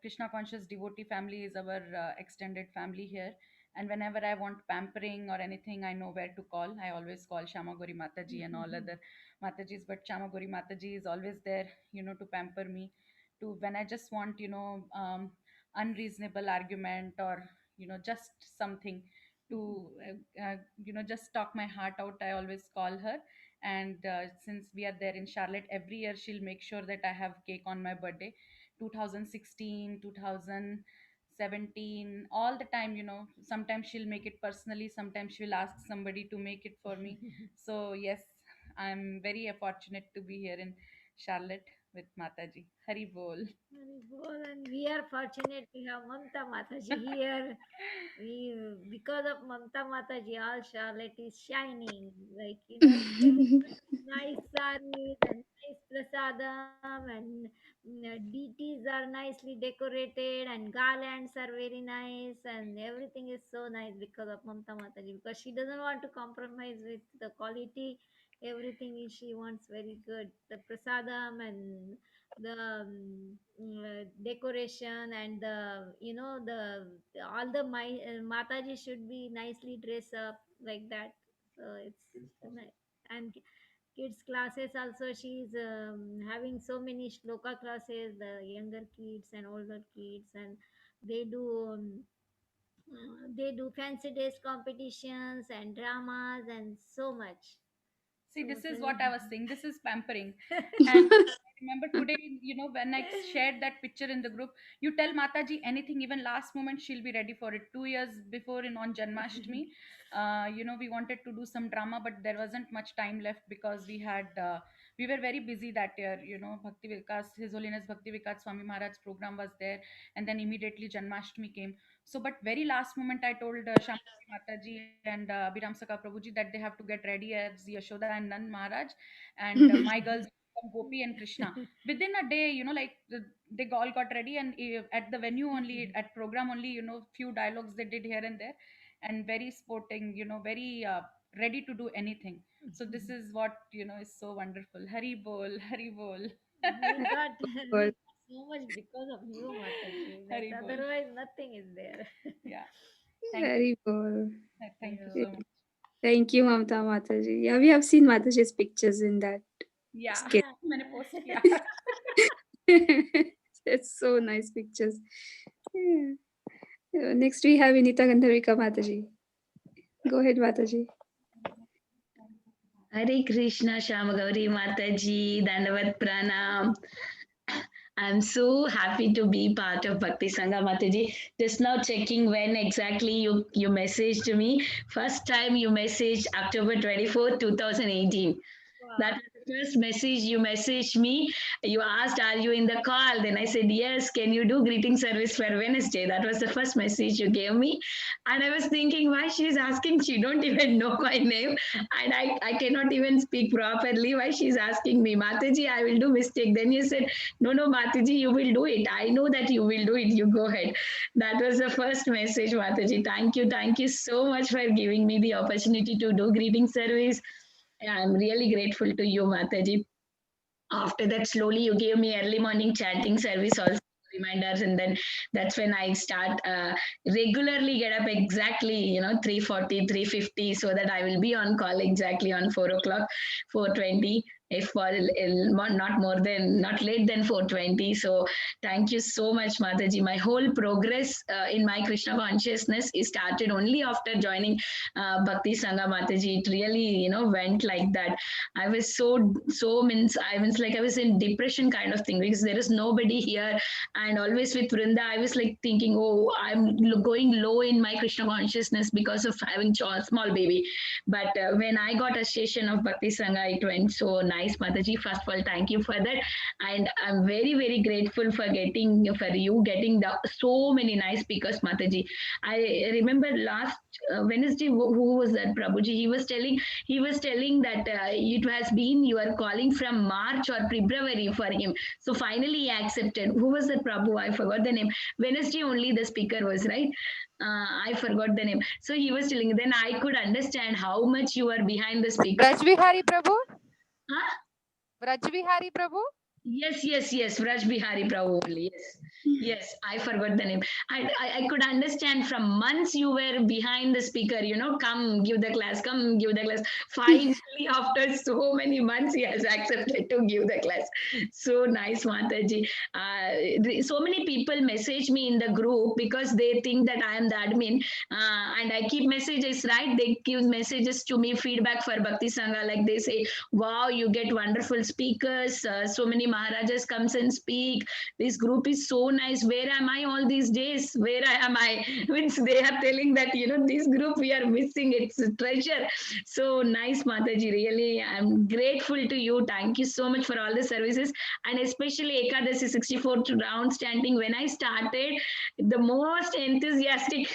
Krishna conscious devotee family is our extended family here. And whenever I want pampering or anything, I know where to call. I always call Shamagori Mataji and all other Matajis, but Shamagori Mataji is always there, to pamper me. To when I just want, unreasonable argument, or just something to just talk my heart out, I always call her. And since we are there in Charlotte, every year she'll make sure that I have cake on my birthday. 2016, 2017, all the time. Sometimes she'll make it personally, sometimes she'll ask somebody to make it for me. So yes, I'm very fortunate to be here in Charlotte with Mataji. Hari Bol. Very good, and we are fortunate to have Mamta Mataji here. Because of Mamta Mataji, all Charlotte is shining. Like, nice saris and nice prasadam, and deities are nicely decorated, and garlands are very nice, and everything is so nice because of Mamta Mataji. Because she doesn't want to compromise with the quality. Everything she wants very good. The prasadam and the decoration, and the all the Mataji should be nicely dressed up like that. So it's nice. And kids classes also, she's having so many shloka classes, the younger kids and older kids, and they do fancy dress competitions and dramas and so much. See, So this is very what I was saying. This is pampering. And remember today, when I shared that picture in the group, you tell Mataji anything, even last moment, she'll be ready for it. 2 years before, on Janmashtami, we wanted to do some drama, but there wasn't much time left because we were very busy that year. Bhakti Vikas, His Holiness Bhakti Vikas Swami Maharaj program was there, and then immediately Janmashtami came. So, but very last moment, I told Shamati Mataji and Abhiram Saka Prabhuji that they have to get ready as Yashoda and Nand Maharaj, and my girls Gopi and Krishna. Within a day, they all got ready, and at the venue only, at program only, few dialogues they did here and there, and very sporting, very ready to do anything. So this is what is so wonderful. Hari bol, Hari bol. We got Bol. so much because of you, Mataji. That Hari bol. otherwise, nothing is there. Yeah. Thank Very you. cool. Thank you so much. Thank you, Mamta Mataji. Yeah, we have seen Mataji's pictures in that Yeah. skit. मैंने post किया. It's so nice pictures. Yeah. Next we have Vinita Gandharvika Mataji. Go ahead, Mataji. Hare Krishna, Shamagauri Mataji, Dandavat Pranam. I'm so happy to be part of Bhakti Sangha Mataji. Just now checking when exactly you messaged me. First time you messaged October 24th, 2018. That was the first message you messaged me. You asked, are you in the call? Then I said, yes, can you do greeting service for Wednesday? That was the first message you gave me. And I was thinking, why she's asking? She don't even know my name. And I cannot even speak properly. Why she's asking me, Mataji, I will do mistake. Then you said, no, Mataji, you will do it. I know that you will do it. You go ahead. That was the first message, Mataji. Thank you. Thank you so much for giving me the opportunity to do greeting service. I'm really grateful to you, Mataji. After that, slowly you gave me early morning chanting service also, reminders, and then that's when I start regularly get up exactly 3:40, 3:50, so that I will be on call exactly on 4 o'clock, 4:20, if for not late than 4:20. So thank you so much, Mataji. My whole progress in my Krishna consciousness is started only after joining Bhakti Sangha, Mataji. It really went like that. I was I was in depression kind of thing, because there is nobody here, and always with Vrinda I was like thinking, oh, I'm going low in my Krishna consciousness because of having small baby. But when I got a session of Bhakti Sangha, it went so nice, Mataji. First of all, thank you for that, and I'm very, very grateful for you getting so many nice speakers, Mataji. I remember last Wednesday, who was that, Prabhuji? He was telling that it has been, you are calling from March or February for him. So finally he accepted. Who was that, Prabhu? I forgot the name. Wednesday only the speaker was, right? I forgot the name. So he was telling, then I could understand how much you are behind the speaker. Brajbihari Prabhu? Huh? Brajbihari Prabhu? Yes, Vraj Bihari Prabhu only. Yes, I forgot the name. I could understand from months you were behind the speaker, come give the class, come give the class. Finally, after so many months, he has accepted to give the class. So nice, Mataji. So many people message me in the group because they think that I am the admin, and I keep messages, right? They give messages to me, feedback for Bhakti Sangha, like they say, wow, you get wonderful speakers, so many Maharajas comes and speak. This group is so nice. Where am I all these days? Where am I? Means they are telling that, this group we are missing. It's a treasure. So nice, Mataji. Really, I'm grateful to you. Thank you so much for all the services. And especially Ekadasi 64 rounds chanting. When I started, the most enthusiastic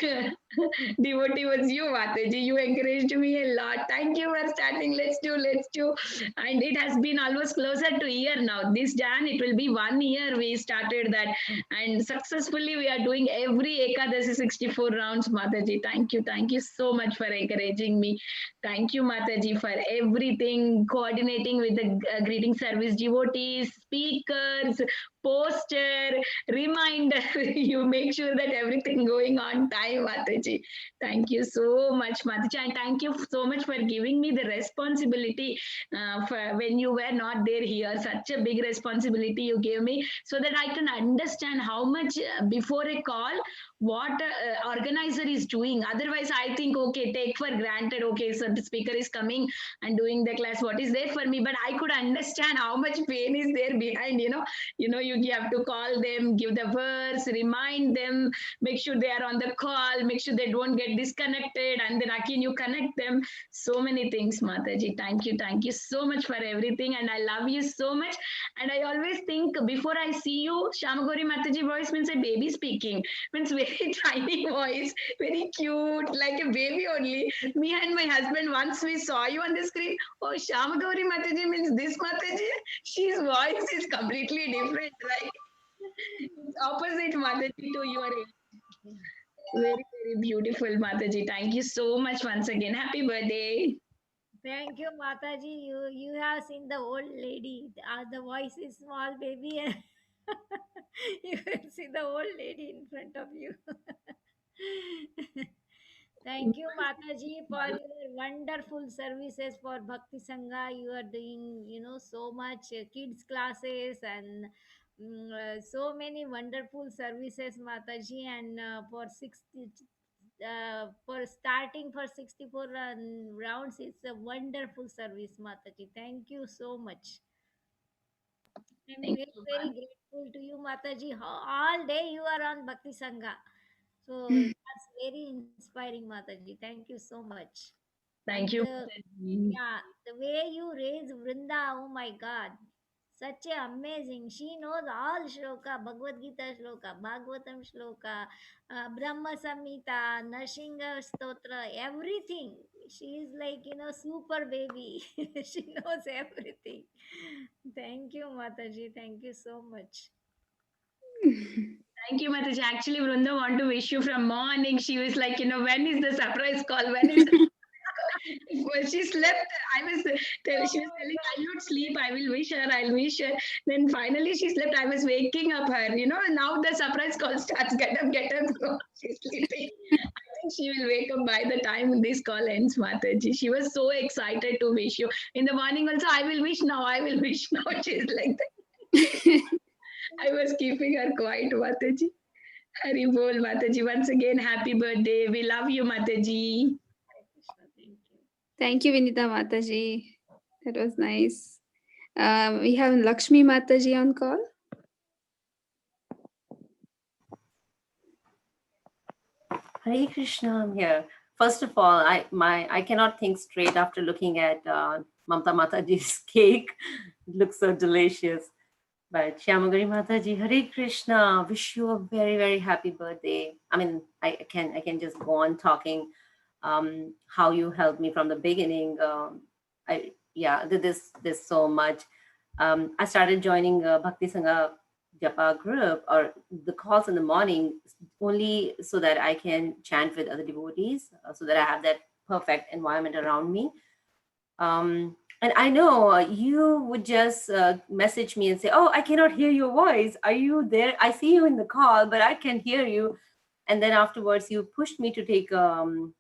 devotee was you, Mataji. You encouraged me a lot. Thank you for starting. Let's do. And it has been almost closer to a year now. This Jan, it will be 1 year we started that. And successfully we are doing every Ekadasi 64 rounds, Mataji. Thank you. Thank you so much for encouraging me. Thank you, Mataji, for everything, coordinating with the greeting service devotees, speakers, poster, reminder. You make sure that everything going on time, Mataji. Thank you so much, Mataji, and thank you so much for giving me the responsibility for when you were not there here. Such a big responsibility you gave me, so that I can understand how much before a call what organizer is doing. Otherwise, I think okay, take for granted. Okay, so the speaker is coming and doing the class. What is there for me? But I could understand how much pain is there behind. You have to call them, give the words, remind them, make sure they are on the call, make sure they don't get disconnected, and then again you connect them. So many things, Mataji. Thank you so much for everything, and I love you so much. And I always think before I see you, Shamagori Mataji voice means a baby speaking, means very tiny voice, very cute, like a baby only. Me and my husband, once we saw you on the screen, oh, Shamagori Mataji means this Mataji. She's voice is completely different, like opposite Mataji to your age. Very, very beautiful, Mataji. Thank you so much once again. Happy birthday. Thank you, Mataji. You have seen the old lady. The voice is small, baby. And you will see the old lady in front of you. Thank you, Mataji, for your wonderful services for Bhakti Sangha. You are doing, so much kids classes and so many wonderful services, Mataji. And for starting for 64 rounds, it's a wonderful service, Mataji. Thank you so much. I'm Thank very, you, very ma'am. grateful to you, Mataji. All day you are on Bhakti Sangha. So that's very inspiring, Mataji. Thank you so much. Thank And you, Mataji. yeah, the way you raise Vrinda, oh my God, such a amazing. She knows all shloka, Bhagavad Gita shloka, Bhagavatam shloka, Brahma Samhita, Narsingha Stotra, everything. She is like, super baby. She knows everything. Thank you, Mataji. Thank you so much. Thank you, Mataji. Actually, Vrunda want to wish you from morning. She was like, when is the surprise call? When is the well, she slept. She was telling, I'll not sleep. I will wish her. I'll wish her. Then finally she slept. I was waking up her. Now the surprise call starts. Get up, get up. So she's sleeping. I think she will wake up by the time this call ends, Mataji. She was so excited to wish you. In the morning also, I will wish now. I will wish now. She's like that. I was keeping her quiet, Mataji. Hari bol, Mataji. Once again, happy birthday. We love you, Mataji. Thank you, Vinita Mataji. That was nice. We have Lakshmi Mataji on call. Hare Krishna, I'm here. First of all, I cannot think straight after looking at Mamta Mataji's cake. It looks so delicious. But Shyamagari Mataji, Hare Krishna, wish you a very, very happy birthday. I mean, I can just go on talking how you helped me from the beginning. There's so much. I started joining Bhakti Sangha Japa group or the calls in the morning only so that I can chant with other devotees, so that I have that perfect environment around me. And I know you would just message me and say, oh, I cannot hear your voice. Are you there? I see you in the call, but I can't hear you. And then afterwards, you pushed me to take the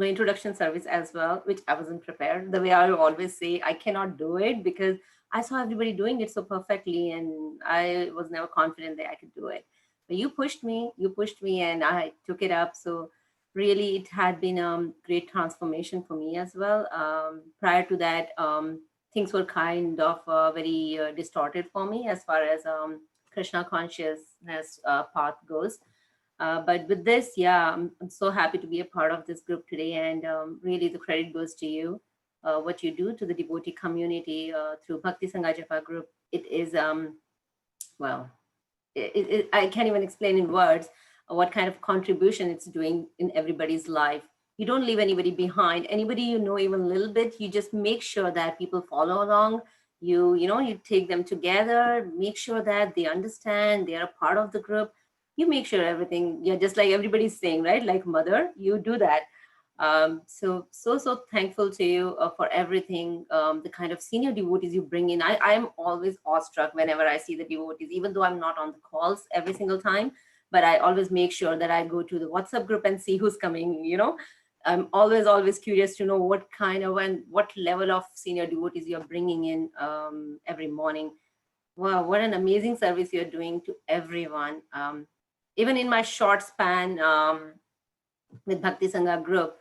introduction service as well, which I wasn't prepared. The way I always say, I cannot do it because I saw everybody doing it so perfectly and I was never confident that I could do it. But you pushed me and I took it up. So really it had been a great transformation for me as well. Prior to that, things were kind of very distorted for me as far as Krishna consciousness path goes. But with this, I'm so happy to be a part of this group today, and really the credit goes to you. What you do to the devotee community through Bhakti Sangha Japa group, it is, I can't even explain in words what kind of contribution it's doing in everybody's life. You don't leave anybody behind. Anybody you know even a little bit, you just make sure that people follow along. You take them together, make sure that they understand, they are a part of the group. You make sure everything, just like everybody's saying, right? Like mother, you do that. So thankful to you for everything, the kind of senior devotees you bring in. I'm always awestruck whenever I see the devotees, even though I'm not on the calls every single time, but I always make sure that I go to the WhatsApp group and see who's coming, I'm always curious to know what kind of and what level of senior devotees you're bringing in every morning. Wow, what an amazing service you're doing to everyone. Even in my short span with Bhakti Sangha group,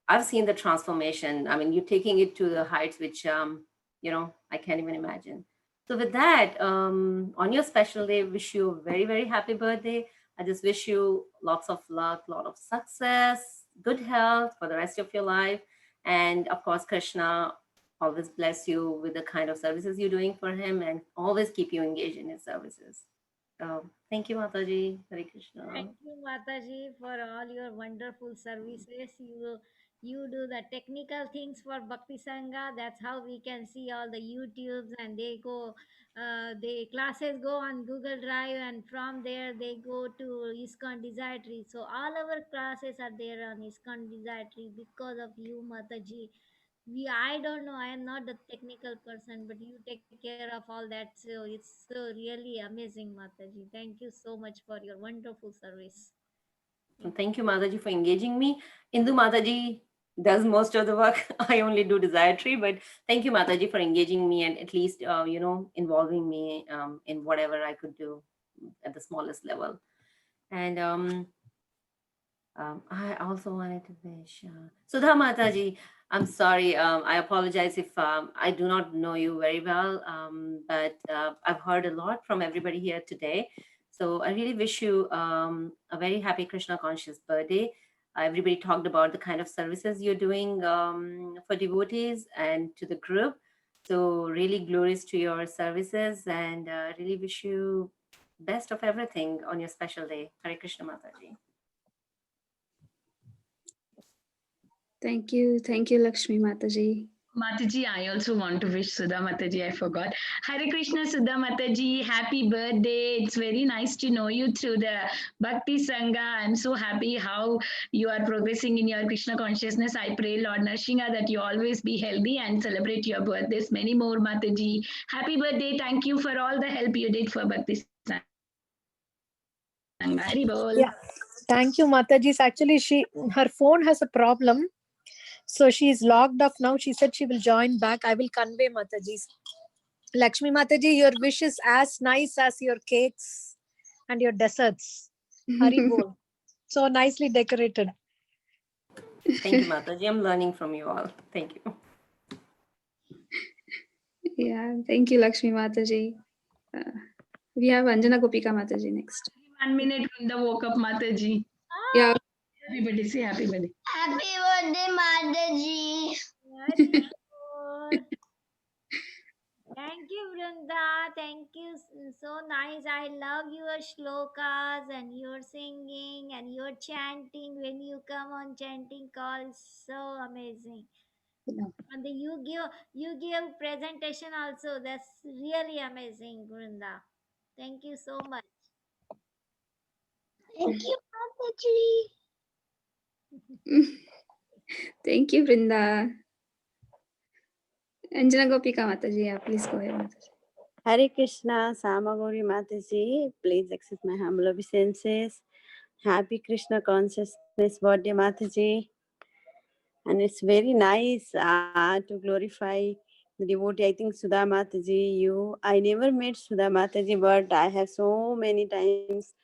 I've seen the transformation. I mean, you're taking it to the heights which, I can't even imagine. So with that, on your special day, wish you a very, very happy birthday. I just wish you lots of luck, lot of success, good health for the rest of your life. And of course, Krishna always bless you with the kind of services you're doing for him and always keep you engaged in his services. So thank you, Mataji. Hare Krishna. Thank you, Mataji, for all your wonderful services. You do the technical things for Bhakti Sangha. That's how we can see all the YouTubes, and the classes go on Google Drive, and from there they go to ISKCON Desire Tree. So all our classes are there on ISKCON Desire Tree because of you, Mataji. I don't know, I am not the technical person, but you take care of all that, so it's so really amazing, Mataji. Thank you so much for your wonderful service. And thank you, Mataji, for engaging me. Indu Mataji does most of the work. I only do Desire Tree, but thank you, Mataji, for engaging me and at least, involving me in whatever I could do at the smallest level. And I also wanted to wish Sudha Mataji. I'm sorry. I apologize if I do not know you very well, but I've heard a lot from everybody here today. So I really wish you a very happy Krishna conscious birthday. Everybody talked about the kind of services you're doing for devotees and to the group. So really glorious to your services, and really wish you best of everything on your special day. Hare Krishna Mataji. Thank you. Thank you, Lakshmi Mataji. Mataji, I also want to wish Sudha Mataji, I forgot. Hare Krishna, Sudha Mataji, happy birthday. It's very nice to know you through the Bhakti Sangha. I'm so happy how you are progressing in your Krishna consciousness. I pray, Lord Narsingha, that you always be healthy and celebrate your birthdays many more, Mataji. Happy birthday. Thank you for all the help you did for Bhakti Sangha. Hari bol. Yeah. Thank you, Mataji. Actually, her phone has a problem. So she is logged off now. She said she will join back. I will convey Mataji's. Lakshmi Mataji, your wish is as nice as your cakes and your desserts. Hari bol. So nicely decorated. Thank you, Mataji. I'm learning from you all. Thank you. Yeah, thank you, Lakshmi Mataji. We have Anjana Gopika Mataji next. 1 minute, Vrinda woke up, Mataji. Yeah. Happy birthday, say happy birthday. Happy birthday, Mataji. Thank you, Vrinda. Thank you. So nice. I love your shlokas and your singing and your chanting when you come on chanting calls. So amazing. And you give presentation also. That's really amazing, Vrinda. Thank you so much. Thank you, Mataji. Thank you, Vrinda. Anjana Gopika Mataji, yeah, please go ahead, Mataji. Hare Krishna, Samagori Mataji, please accept my humble obeisances. Happy Krishna consciousness birthday, Mataji. And it's very nice to glorify the devotee. I think Sudha Mataji, I never met Sudha Mataji, but I have so many times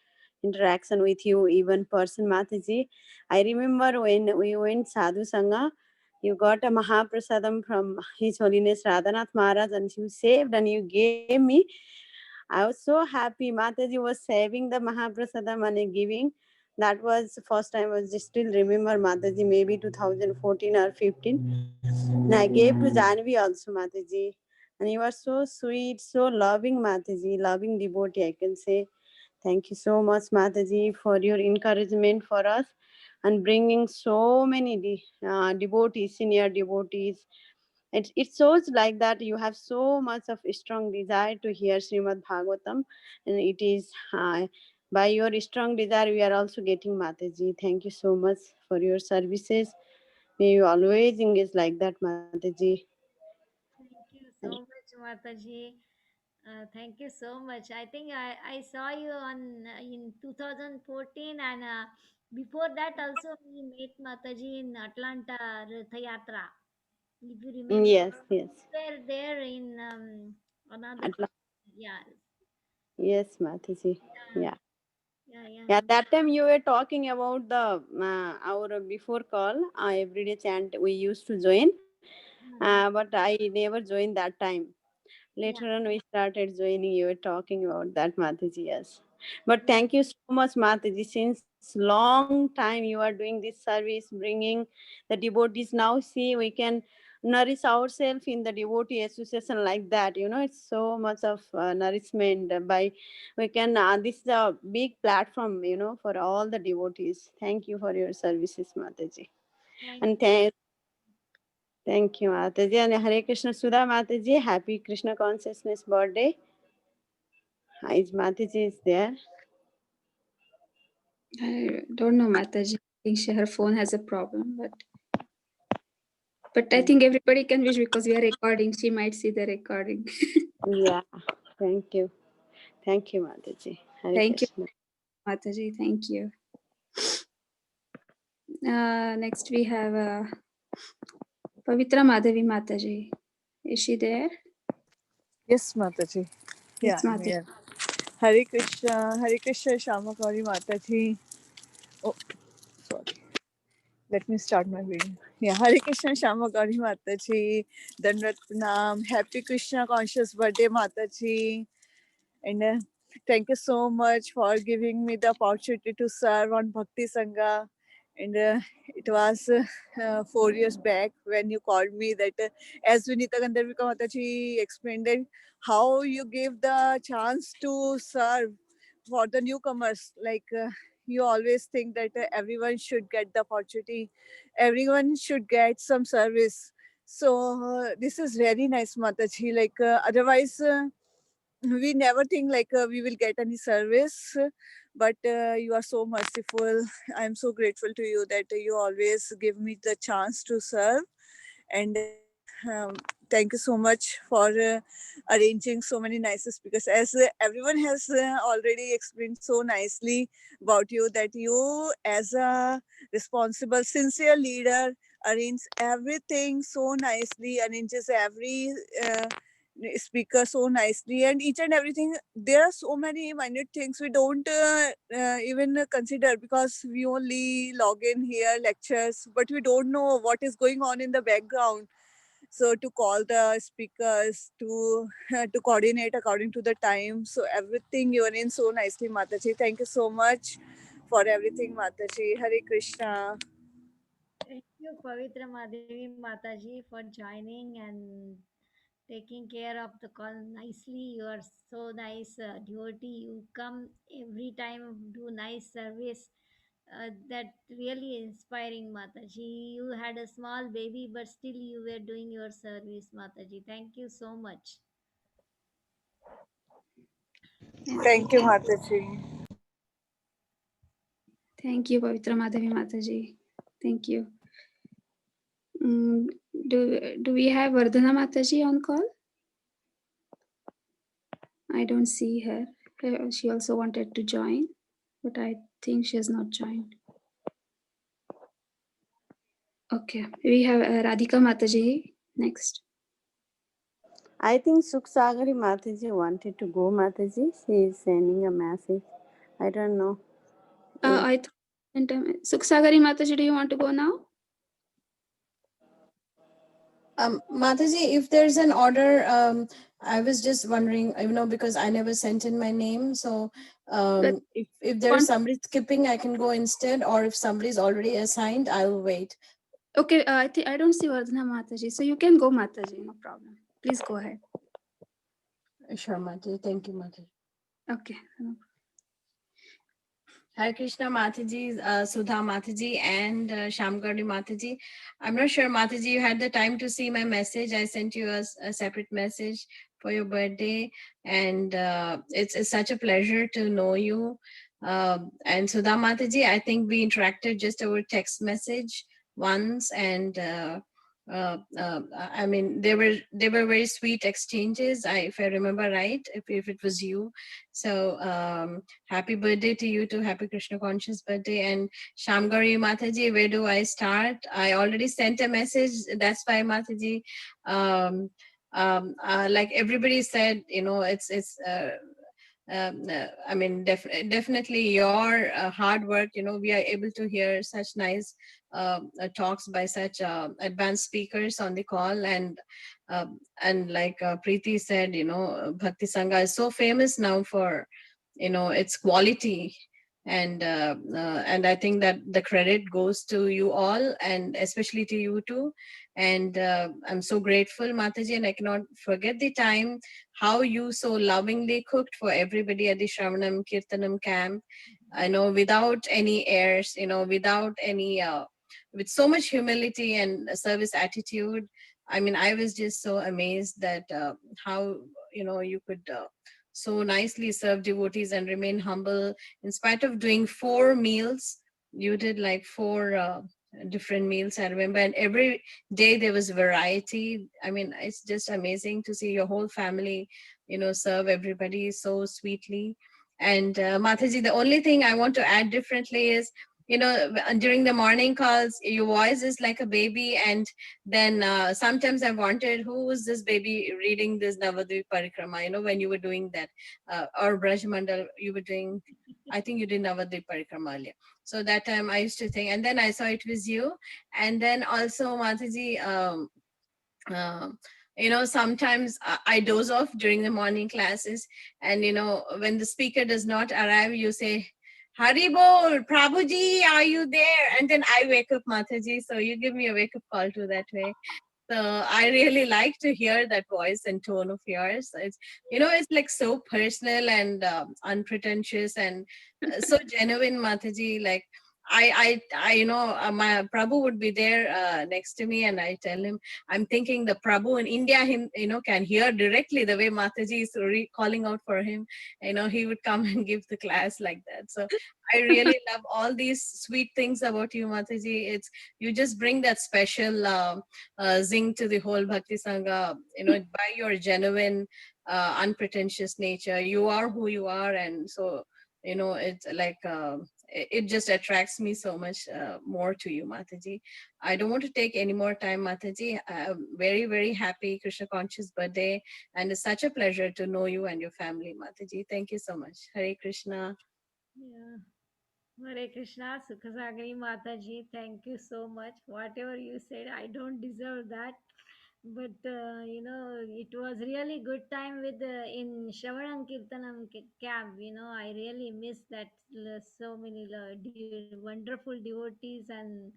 interaction with you, even person Mataji. I remember when we went Sadhu Sangha, you got a Mahaprasadam from His Holiness Radhanath Maharaj, and you saved and you gave me. I was so happy. Mataji was saving the Mahaprasadam and giving. That was the first time I just still remember Mataji, maybe 2014 or 15. And I gave to Janvi also, Mataji. And you are so sweet, so loving, Mataji, loving devotee, I can say. Thank you so much, Mataji, for your encouragement for us and bringing so many devotees, senior devotees. It shows like that you have so much of a strong desire to hear Srimad Bhagavatam, and it is by your strong desire we are also getting, Mataji. Thank you so much for your services. May you always engage like that, Mataji. Thank you so much, Mataji. Thank you so much. I think I saw you on in 2014, and before that also we met Mataji in Atlanta Ratha Yatra. If you remember, Yes, yes. we were there in another. Atla- Yeah, yes, Mataji. yeah, Yeah. yeah. Yeah, that time you were talking about the our before call everyday chant we used to join, but I never joined that time. Yeah. Later on, we started joining. You were talking about that, Mataji. Yes, but thank you so much, Mataji. Since long time you are doing this service, bringing the devotees. Now, see, we can nourish ourselves in the devotee association like that. You know, it's so much of nourishment by we can. This is a big platform, you know, for all the devotees. Thank you for your services, Mataji, Thank and thank you, Mataji. And Hare Krishna Sudha Mataji. Happy Krishna Consciousness birthday. Is Mataji is there? I don't know, Mataji. I think her phone has a problem, but I think everybody can wish because we are recording. She might see the recording. Yeah. Thank you. Thank you, Mataji. Hare Thank you, Krishna. Mataji. Thank you. Next we have Pavitra Madhavi Mataji. Is she there? Yes, Mataji. Yeah, Yes, I'm Mataji. here. Hare Krishna, Shama Gauri Mataji. Oh, sorry. Let me start my video. Yeah, Hare Krishna, Shama Gauri Mataji. Dandavat Pranam. Happy Krishna Conscious Birthday, Mataji. And thank you so much for giving me the opportunity to serve on Bhakti Sangha. And it was 4 years back when you called me that as Vinita Gandharvika Mataji explained that how you give the chance to serve for the newcomers. Like you always think that everyone should get the opportunity, everyone should get some service. So this is very nice, Mataji. Like otherwise. We never think like we will get any service, but you are so merciful. I'm so grateful to you that you always give me the chance to serve. And thank you so much for arranging so many nice speakers, as everyone has already explained so nicely about you, that you as a responsible sincere leader arrange everything so nicely, arranges every speaker so nicely, and each and everything. There are so many minute things we don't even consider, because we only log in here lectures, but we don't know what is going on in the background. So to call the speakers, to coordinate according to the time, so everything you are in so nicely, Mataji. Thank you so much for everything, Mataji. Hare Krishna. Thank you, Pavitra Madhavi Mataji, for joining and taking care of the call nicely. You are so nice devotee. You come every time, do nice service. That really inspiring, Mataji. You had a small baby, but still you were doing your service, Mataji. Thank you so much. Thank you, Mataji. Thank you, Pavitra Madhavi Mataji. Thank you. Do we have Vardhana Mataji on call? I don't see her. She also wanted to join, but I think she has not joined. Okay, we have Radhika Mataji next. I think Sukhsagari Mataji wanted to go, Mataji. She is sending a message. I don't know. I Sukhsagari Mataji, do you want to go now? Mataji, if there's an order, I was just wondering, because I never sent in my name. So if there's somebody skipping, I can go instead. Or if somebody's already assigned, I'll wait. Okay, I don't see Vardhana Mataji. So you can go, Mataji, no problem. Please go ahead. Sure, Mataji. Thank you, Mataji. Okay. Hare Krishna Mataji, Sudha Mataji, and Shamgardi Mataji. I'm not sure, Mataji, you had the time to see my message. I sent you a separate message for your birthday, and it's such a pleasure to know you. And Sudha Mataji, I think we interacted just over text message once, and I mean, they were very sweet exchanges. If I remember right, if it was you. So happy birthday to you too. Happy Krishna conscious birthday. And Shamgauri Mataji, where do I start? I already sent a message. That's why, Mataji. Like everybody said, you know, it's I mean, definitely your hard work, you know, we are able to hear such nice talks by such advanced speakers on the call. And like Preeti said, you know, Bhakti Sangha is so famous now for, you know, its quality. And I think that the credit goes to you all, and especially to you too. And I'm so grateful, Mataji, and I cannot forget the time how you so lovingly cooked for everybody at the Shravanam Kirtanam camp. I know, without any airs, you know, without any, with so much humility and service attitude. I mean, I was just so amazed that how, you know, you could so nicely serve devotees and remain humble in spite of doing 4 meals. You did like 4 different meals, I remember, and every day there was variety. I mean, it's just amazing to see your whole family, you know, serve everybody so sweetly. And Mataji, the only thing I want to add differently is, you know, during the morning calls, your voice is like a baby. And then sometimes I wondered, who was this baby reading this Navadvip Parikrama, you know, when you were doing that, or Braj Mandal, you were doing, I think you did Navadvip Parikrama earlier. So that time I used to think, and then I saw it was you. And then also, Mataji, you know, sometimes I doze off during the morning classes, and you know, when the speaker does not arrive, you say, Hari Bol, Prabhuji, are you there? And then I wake up, Mataji. So you give me a wake up call too that way. So I really like to hear that voice and tone of yours. It's, you know, it's like so personal and unpretentious and so genuine, Mataji. Like I you know, my Prabhu would be there next to me, and I tell him, I'm thinking the Prabhu in India, him, you know, can hear directly the way Mataji is calling out for him. You know, he would come and give the class like that. So I really love all these sweet things about you, Mataji. It's, you just bring that special zing to the whole Bhakti Sangha, you know, by your genuine, unpretentious nature. You are who you are, and so, you know, it's like, it just attracts me so much more to you, Mataji. I don't want to take any more time, Mataji. I'm very, very happy Krishna conscious birthday, and it's such a pleasure to know you and your family, Mataji. Thank you so much. Hare Krishna. Yeah. Hare Krishna, Sukhasagari Mataji, thank you so much. Whatever you said, I don't deserve that. But you know, it was really good time with in Shravanam Kirtanam camp. You know, I really miss that so many wonderful devotees and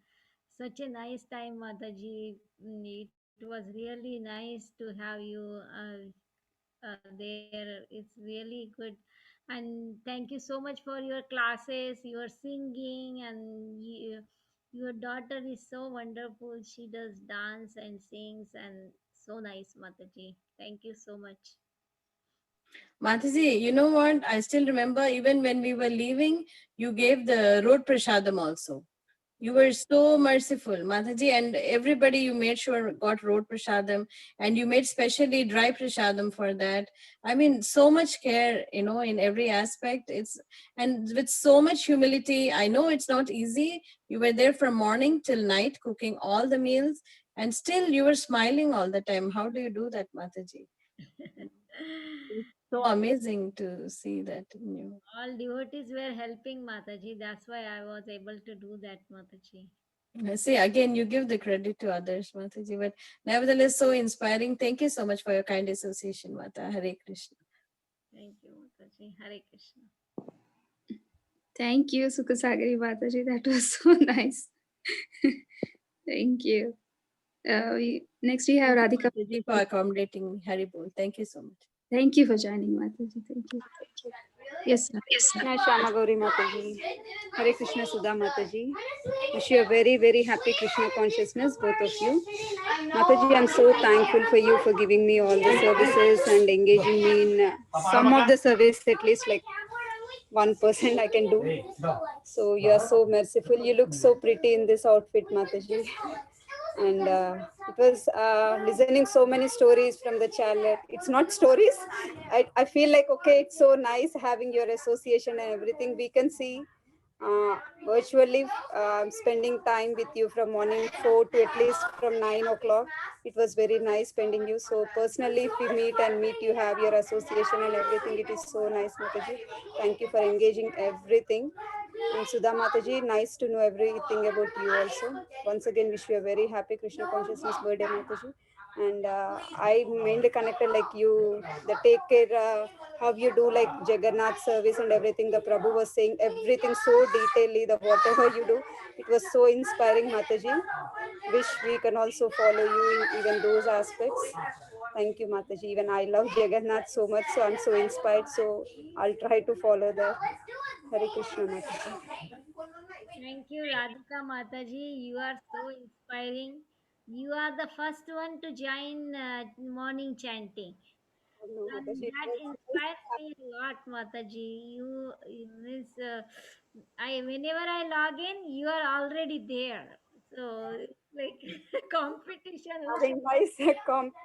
such a nice time, Mataji. It was really nice to have you there. It's really good. And thank you so much for your classes, your singing, and your daughter is so wonderful. She does dance and sings, and so nice, Mataji. Thank you so much. Mataji, you know what? I still remember even when we were leaving, you gave the road prasadam also. You were so merciful, Mataji, and everybody you made sure got road prasadam, and you made specially dry prasadam for that. I mean, so much care, you know, in every aspect. It's, and with so much humility. I know it's not easy. You were there from morning till night cooking all the meals, and still you were smiling all the time. How do you do that, Mataji? It's so amazing to see that in you. All devotees were helping Mataji. That's why I was able to do that, Mataji. See, again, you give the credit to others, Mataji, but nevertheless, so inspiring. Thank you so much for your kind association, Mata. Hare Krishna. Thank you, Mataji. Hare Krishna. Thank you, Sukhasagari Mataji. That was so nice. Thank you. Next we have Radhika. Mataji for accommodating me. Hari Bol. Thank you so much. Thank you for joining, Mataji. Thank you. Yes, sir. Krishna Shama Gauri Mataji. Hare Krishna Sudha Mataji. Wish you a very, very happy Krishna consciousness, both of you. Mataji, I'm so thankful for you for giving me all the services and engaging me in some of the service, at least like 1% I can do. So you are so merciful. You look so pretty in this outfit, Mataji. And it was listening so many stories from the channel. It's not stories. I feel like, okay, it's so nice having your association and everything. We can see virtually spending time with you from morning 4 to at least from 9 o'clock. It was very nice spending you. So personally, if we meet you, have your association and everything, it is so nice, Mataji. Thank you for engaging everything. And Sudha Mataji, nice to know everything about you also. Once again, wish you a very happy Krishna Consciousness birthday, Mataji. And I mainly connected like you, the take care, how you do like Jagannath service and everything. The Prabhu was saying everything so detailedly, the whatever you do. It was so inspiring, Mataji. Wish we can also follow you in even those aspects. Thank you, Mataji. Even I love Jagannath so much, so I'm so inspired. So I'll try to follow that. Hare Krishna, Mataji. Thank you, Radhika Mataji. You are so inspiring. You are the first one to join morning chanting. And that inspires me a lot, Mataji. You means whenever I log in, you are already there. So it's like competition. Having nice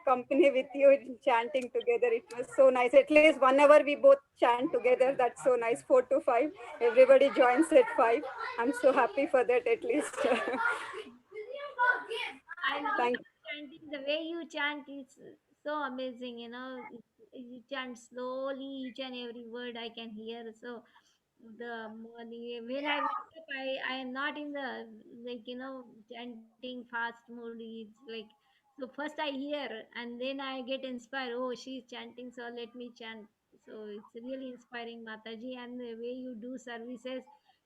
company with you in chanting together. It was so nice. At least 1 hour we both chant together. That's so nice. 4 to 5. Everybody joins at 5. I'm so happy for that at least. I love Thank chanting. The way you chant is so amazing. You chant slowly, each and every word I can hear. So the morning when I wake up, I am not in the chanting fast mood. It's like so first I hear and then I get inspired. Oh, she's chanting, so let me chant. So it's really inspiring, Mataji, and the way you do services.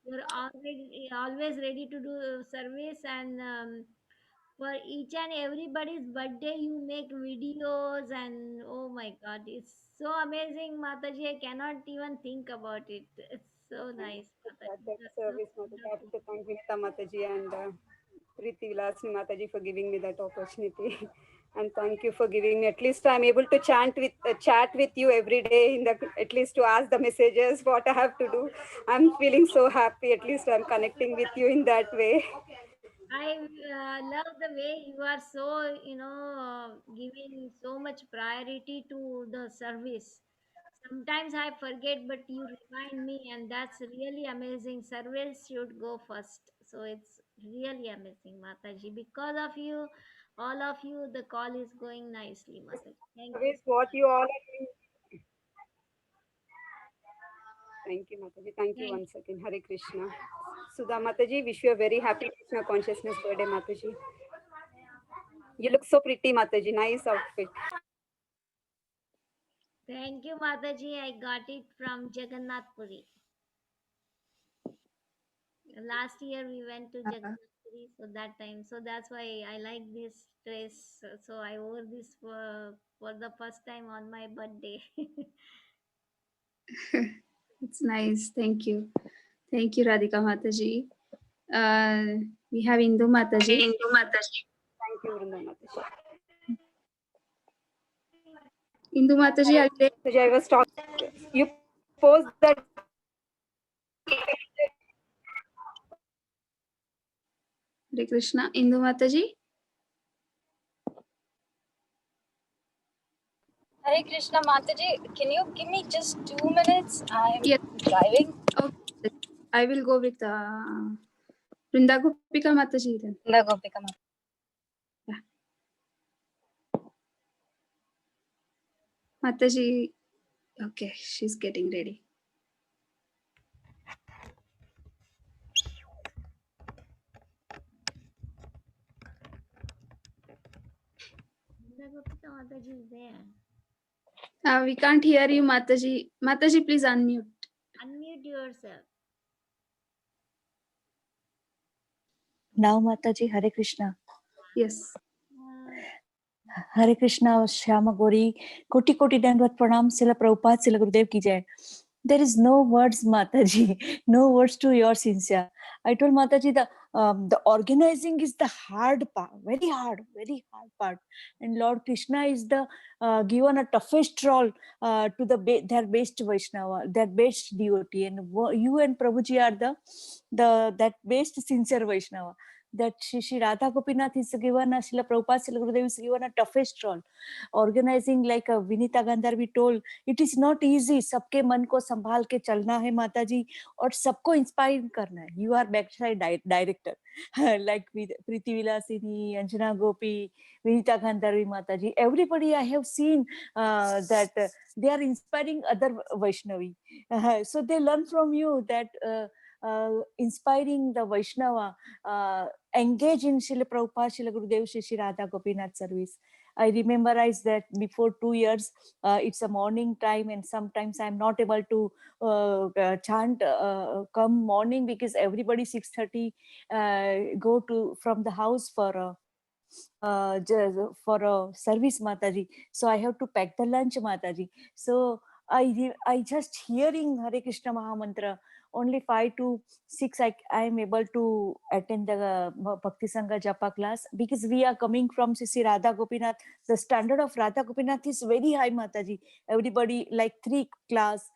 You're always ready to do service and. For each and everybody's birthday you make videos and oh my god, it's so amazing, Mataji. I cannot even think about it. It's so nice, Mataji. that That's so service, Mataji. I have to thank Vinita Mataji and Preeti Vilasini Mataji for giving me that opportunity. And thank you for giving me. At least I'm able to chat with you every day. At least to ask the messages what I have to do. I'm feeling so happy. At least I'm connecting with you in that way. I love the way you are so, giving so much priority to the service. Sometimes I forget, but you remind me, and that's really amazing. Service should go first. So it's really amazing, Mataji. Because of you, all of you, the call is going nicely, Mataji. Thank you. Service, what you all are doing. Thank you, Mataji. Thank you once again. Hare Krishna. Sudha Mataji, wish you a very happy Krishna consciousness birthday, Mataji. You look so pretty, Mataji. Nice outfit. Thank you, Mataji. I got it from Jagannath Puri. Last year we went to Jagannath Puri, so that time. So that's why I like this dress. So I wore this for the first time on my birthday. It's nice. Thank you. Thank you, Radhika Mataji. We have Indu Mataji. Thank you, Vrinda Mataji. Indu Mataji, I was talking. You post that. Hare Krishna. Indu Mataji. Hare Krishna Mataji, can you give me just 2 minutes? I'm Yes. driving. Okay. I will go with Vrinda Gopika Mataji then. Vrinda Gopika Mataji. Mataji. Okay, she's getting ready. Mataji is there. We can't hear you, Mataji. Mataji, please unmute. Unmute yourself. Now, Mataji, Hare Krishna. Yes. Hare Krishna, Shyama Gauri, Koti Koti Dandavat Pranam, Srila Prabhupada, Srila Gurudev ki jai. There is no words, Mataji, no words to your sincere. I told Mataji the organizing is the hard part, very hard part. And Lord Krishna is the given a toughest role to their best Vaishnava, their best devotee, and you and Prabhuji are that best sincere Vaishnava. That Shri Radha Gopinath is given, Srila Prabhupada, Srila Gurudev is given a toughest role. Organizing, like Vinita Gandharvi told, it is not easy. सबके मन को संभाल के चलना है माता जी, और सबको इंस्पायर करना है. You are backside director, like with Preeti Vilasini, Anjana Gopi, Vinita Gandharvi Mata ji. Everybody I have seen that they are inspiring other Vaishnavi. So they learn from you that inspiring the Vaishnava, engage in Srila Prabhupada, Srila Gurudev, Shri Radha Gopinath service. I remember that before 2 years, it's a morning time, and sometimes I'm not able to chant come morning, because everybody 6:30 go to from the house for a service, Mataji. So I have to pack the lunch, Mataji. So I just hearing Hare Krishna Mahamantra, only 5 to 6 I am able to attend the Bhakti Sangha Japa class, because we are coming from Sri Radha Gopinath. The standard of Radha Gopinath is very high, Mataji. Everybody like 3 class,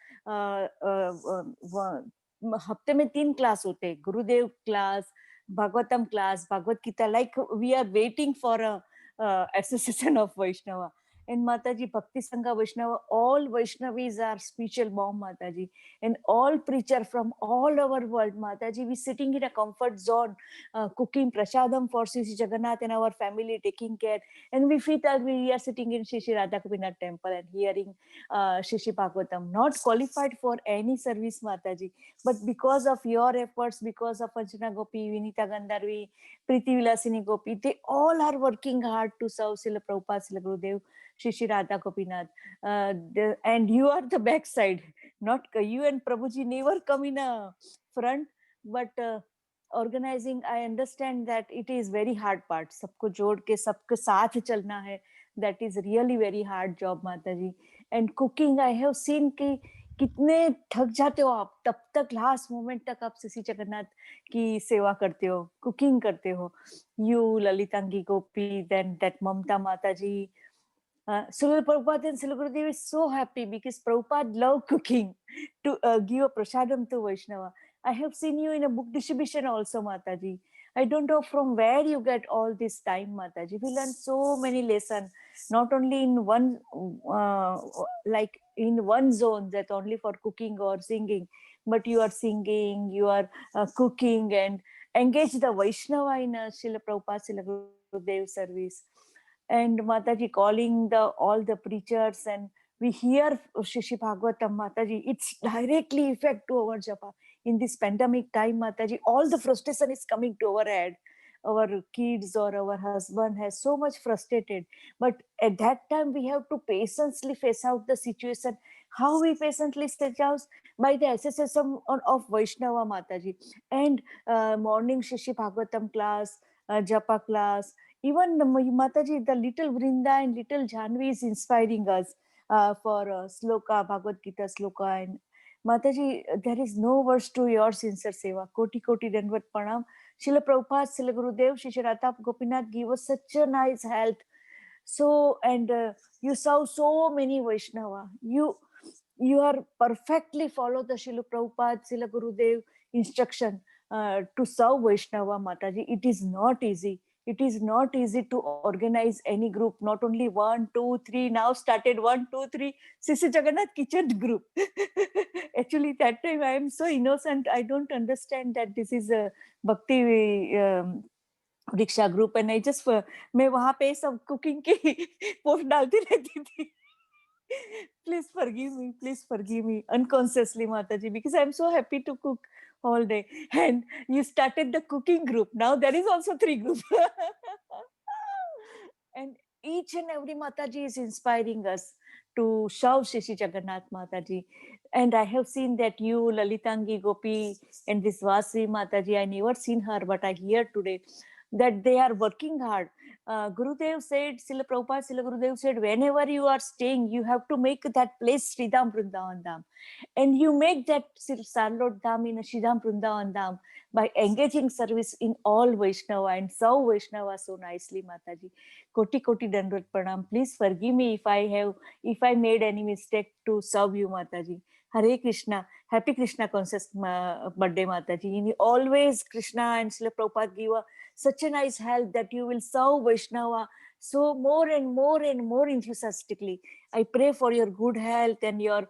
हफ्ते में 3 class होते हैं, गुरुदेव class, Bhagavatam class, Bhagavad Gita, like we are waiting for a association of Vaishnava. And Mataji, Bhakti Sangha Vaishnava, all Vaishnavis are spiritual mom, Mataji. And all preacher from all over world, Mataji, we sitting in a comfort zone, cooking prasadam for Sri Jagannath and our family, taking care. And we feel that we are sitting in Shri Radha Gopinath temple and hearing Shri Bhagavatam, not qualified for any service, Mataji. But because of your efforts, because of Anjana Gopi, Vinita Gandharvi, Preeti Vilasini Gopi, they all are working hard to serve Srila Prabhupada, Srila Gurudev, Shri Radha Gopinath. And you are the backside. Not you and Prabhuji never come in a front, but organizing, I understand that it is very hard part. सबको जोड़ के सबके साथ चलना है. That is really very hard job, Mataji. And cooking, I have seen कि कितने थक जाते हो आप, तब तक लास्ट मोमेंट तक आप श्री जगन्नाथ की सेवा करते हो, कुकिंग करते हो. You, Lalitangi Gopi, then that Mamta Mataji, Srila Prabhupada and Srila Gurudev is so happy because Prabhupada loved cooking to give a prasadam to Vaishnava. I have seen you in a book distribution also, Mataji. I don't know from where you get all this time, Mataji. We learn so many lessons, not only in one, like in one zone that only for cooking or singing, but you are singing, you are cooking, and engage the Vaishnava in a Srila Prabhupada, Srila Gurudev service. And Mataji calling all the preachers, and we hear Shri Bhagavatam, Mataji, it's directly effect to our japa. In this pandemic time, Mataji, all the frustration is coming to our head. Our kids or our husband has so much frustrated. But at that time, we have to patiently face out the situation. How we patiently face out? By the association of Vaishnava, Mataji. And morning Shri Bhagavatam class, japa class, even Mataji, the little Vrinda and little Janvi is inspiring us for sloka, Bhagavad Gita sloka. And Mataji, there is no words to your sincere seva. Koti Koti Danvat Pranam. Srila Prabhupada, Srila Gurudev, Shri Radha Gopinath give us such a nice health. So, and you serve so many Vaishnava. You are perfectly follow the Srila Prabhupada, Srila Gurudev instruction to serve Vaishnava, Mataji. It is not easy. It is not easy to organize any group, not only 1, 2, 3, now started 1, 2, 3, Sisi Jagannath kitchen group. Actually, that time I am so innocent. I don't understand that this is a Bhakti Riksha group, and I just, मैं वहाँ पे सब cooking की post डालती रहती थी. Please forgive me unconsciously, Mataji, because I'm so happy to cook all day. And you started the cooking group. Now there is also 3 groups. And each and every Mataji is inspiring us to serve Shri Jagannath, Mataji. And I have seen that you, Lalitangi Gopi, and this Vasi Mataji, I never seen her, but I hear today that they are working hard. Gurudev said, Srila Prabhupada, Srila Gurudev said, whenever you are staying, you have to make that place Sridham Vrindavan Dham. And you make that Sarlot Dham in a Sridham Vrindavan Dham by engaging service in all Vaishnava and serve Vaishnava so nicely, Mataji. Koti Koti Dandvat Pranam. Please forgive me if I made any mistake to serve you, Mataji. Hare Krishna. Happy Krishna conscious birthday, Mataji. And always Krishna and Srila Prabhupada give such a nice help that you will serve Vaishnava so more and more and more enthusiastically. I pray for your good health and your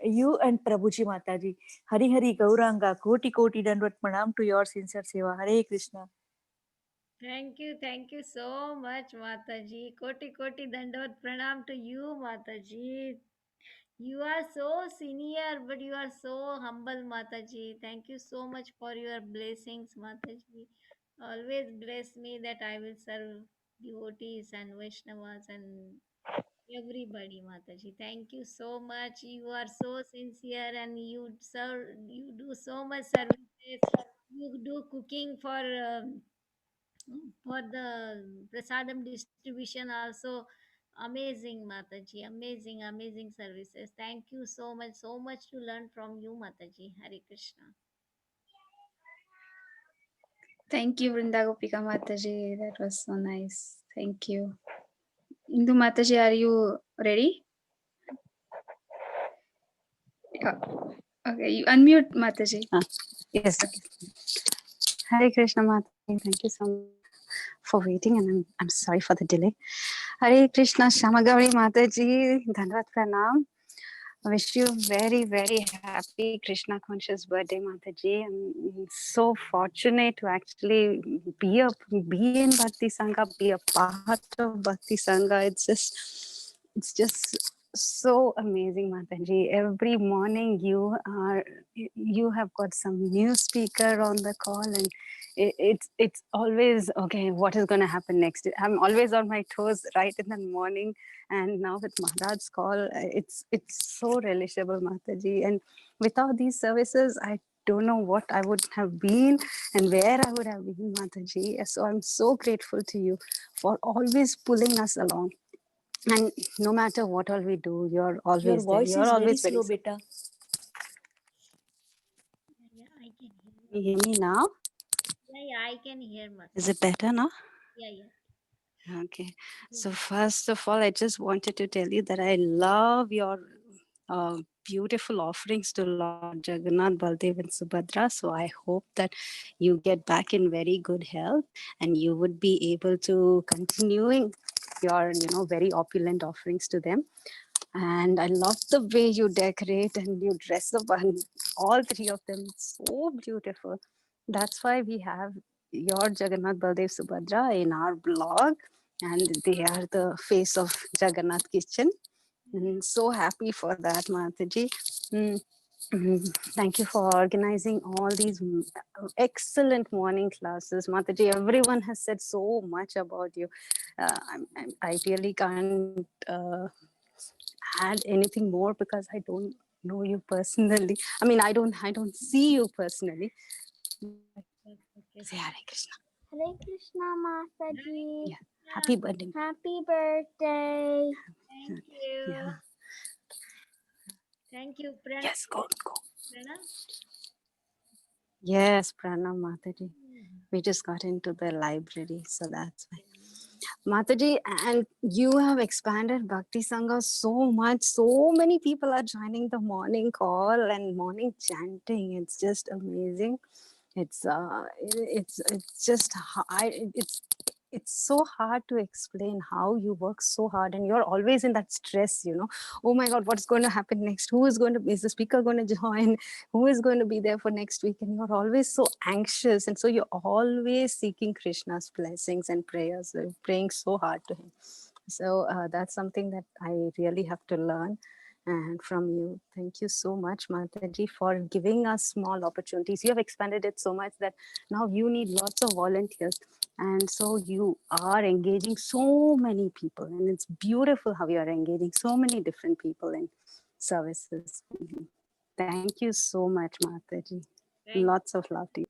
you and Prabhuji Mataji. Hari Hari Gauranga, Koti Koti Dandvat Pranam to your sincere seva. Hare Krishna. Thank you so much, Mataji. Koti Koti Dandavat Pranam to you, Mataji. You are so senior, but you are so humble, Mataji. Thank you so much for your blessings, Mataji. Always bless me that I will serve devotees and Vaishnavas and everybody, Mataji. Thank you so much. You are so sincere and you serve. You do so much services. You do cooking for the prasadam distribution also. Amazing, Mataji. Amazing services. Thank you so much to learn from you, Mataji. Hare Krishna. Thank you, Vrinda Gopika Mataji. That was so nice. Thank you. Indu Mataji, are you ready? Okay, you unmute Mataji. Yes. Hare Krishna Mataji. Thank you so much for waiting, and I'm sorry for the delay. Hare Krishna Shamagauri Mataji. Dhanvat Pranam. I wish you very happy Krishna conscious birthday, Mataji. I'm so fortunate to actually be in Bhakti Sangha, be a part of Bhakti Sangha. It's just so amazing, Mataji. Every morning you have got some new speaker on the call, and it's always okay. What is going to happen next? I'm always on my toes right in the morning. And now with Maharaj's call, it's so relishable, Mataji. And without these services, I don't know what I would have been and where I would have been, Mataji. So I'm so grateful to you for always pulling us along. And no matter what all we do, you're always Your voice there. You're is very always slow, beta. Yeah, I can hear. Can you hear me now? Yeah, I can hear, Mataji. Is it better now? Yeah. Okay. So first of all, I just wanted to tell you that I love your beautiful offerings to Lord Jagannath, Baldev and Subhadra. So I hope that you get back in very good health and you would be able to continuing your, very opulent offerings to them. And I love the way you decorate and you dress up, and all three of them so beautiful. That's why we have your Jagannath, Baldev, Subhadra in our blog, and they are the face of Jagannath Kitchen. And so happy for that, Mataji. Thank you for organizing all these excellent morning classes, Mataji. Everyone has said so much about you. I really can't add anything more because I don't know you personally. I mean, I don't see you personally. Say Hare Krishna. Hare Krishna Mataji. Yeah. Happy birthday. Happy birthday. Thank you. Yeah. Thank you, Pranam. Yes, go. Pranam. Yes, Pranam Mataji. We just got into the library, so that's why. Mataji, and you have expanded Bhakti Sangha so much. So many people are joining the morning call and morning chanting. It's just amazing. It's just it's so hard to explain how you work so hard, and you're always in that stress, oh my god, what's going to happen next, is the speaker going to join, who is going to be there for next week, and you're always so anxious, and so you're always seeking Krishna's blessings and prayers, praying so hard to him. So that's something that I really have to learn. And from you, thank you so much, Mataji, for giving us small opportunities. You have expanded it so much that now you need lots of volunteers. And so you are engaging so many people. And it's beautiful how you are engaging so many different people in services. Thank you so much, Mataji. Lots of love to you.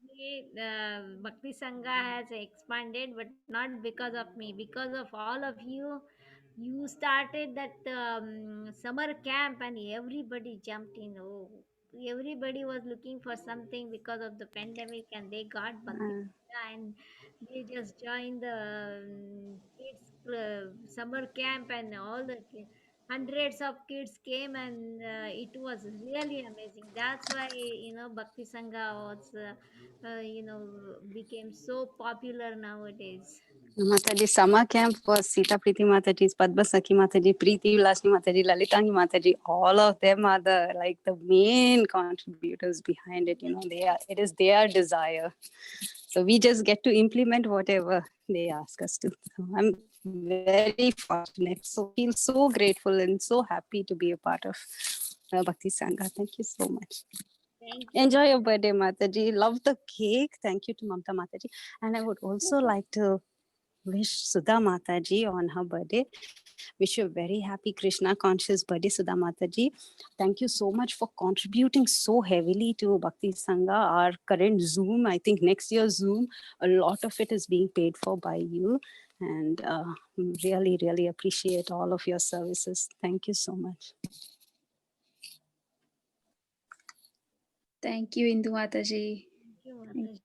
The Bhakti Sangha has expanded, but not because of me, because of all of you. You started that summer camp, and everybody jumped in. Oh, everybody was looking for something because of the pandemic, and they got Bhakti Sangha, and they just joined the kids summer camp, and all the hundreds of kids came, and it was really amazing. That's why Bhakti Sangha was became so popular nowadays. Mataji, summer camp was Sita Preeti Mataji's, Padma Sakhi Mataji, Preeti Vilasni Mataji, Lalitangi Mataji. All of them are the main contributors behind it. It is their desire. So we just get to implement whatever they ask us to. So I'm very fortunate. So feel so grateful and so happy to be a part of Bhakti Sangha. Thank you so much. Thank you. Enjoy your birthday, Mataji. Love the cake. Thank you to Mamta Mataji. And I would also like to wish Sudha Mataji on her birthday. Wish you a very happy Krishna conscious birthday, Sudha Mataji. Thank you so much for contributing so heavily to Bhakti Sangha, our current Zoom. I think next year's Zoom, a lot of it is being paid for by you. And really, really appreciate all of your services. Thank you so much. Thank you, Indu Mataji. Thank you, Mataji.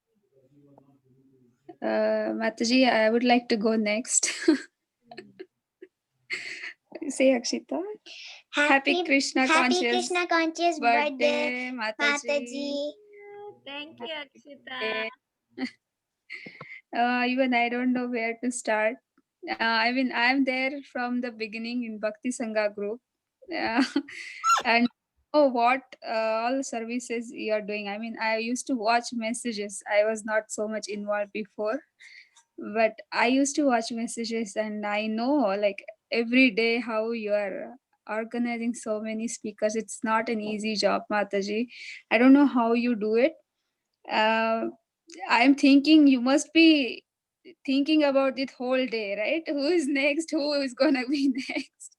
Mataji, I would like to go next. Say, Akshita. Happy Krishna conscious birthday, Mataji. Thank you, Akshita. Even I don't know where to start. I'm there from the beginning in Bhakti Sangha group. And what all services you are doing. I mean, I used to watch messages. I was not so much involved before, but I used to watch messages, and I know like every day how you are organizing so many speakers. It's not an easy job, Mataji. I don't know how you do it. I'm thinking you must be thinking about it whole day, right? Who is next? Who is gonna be next?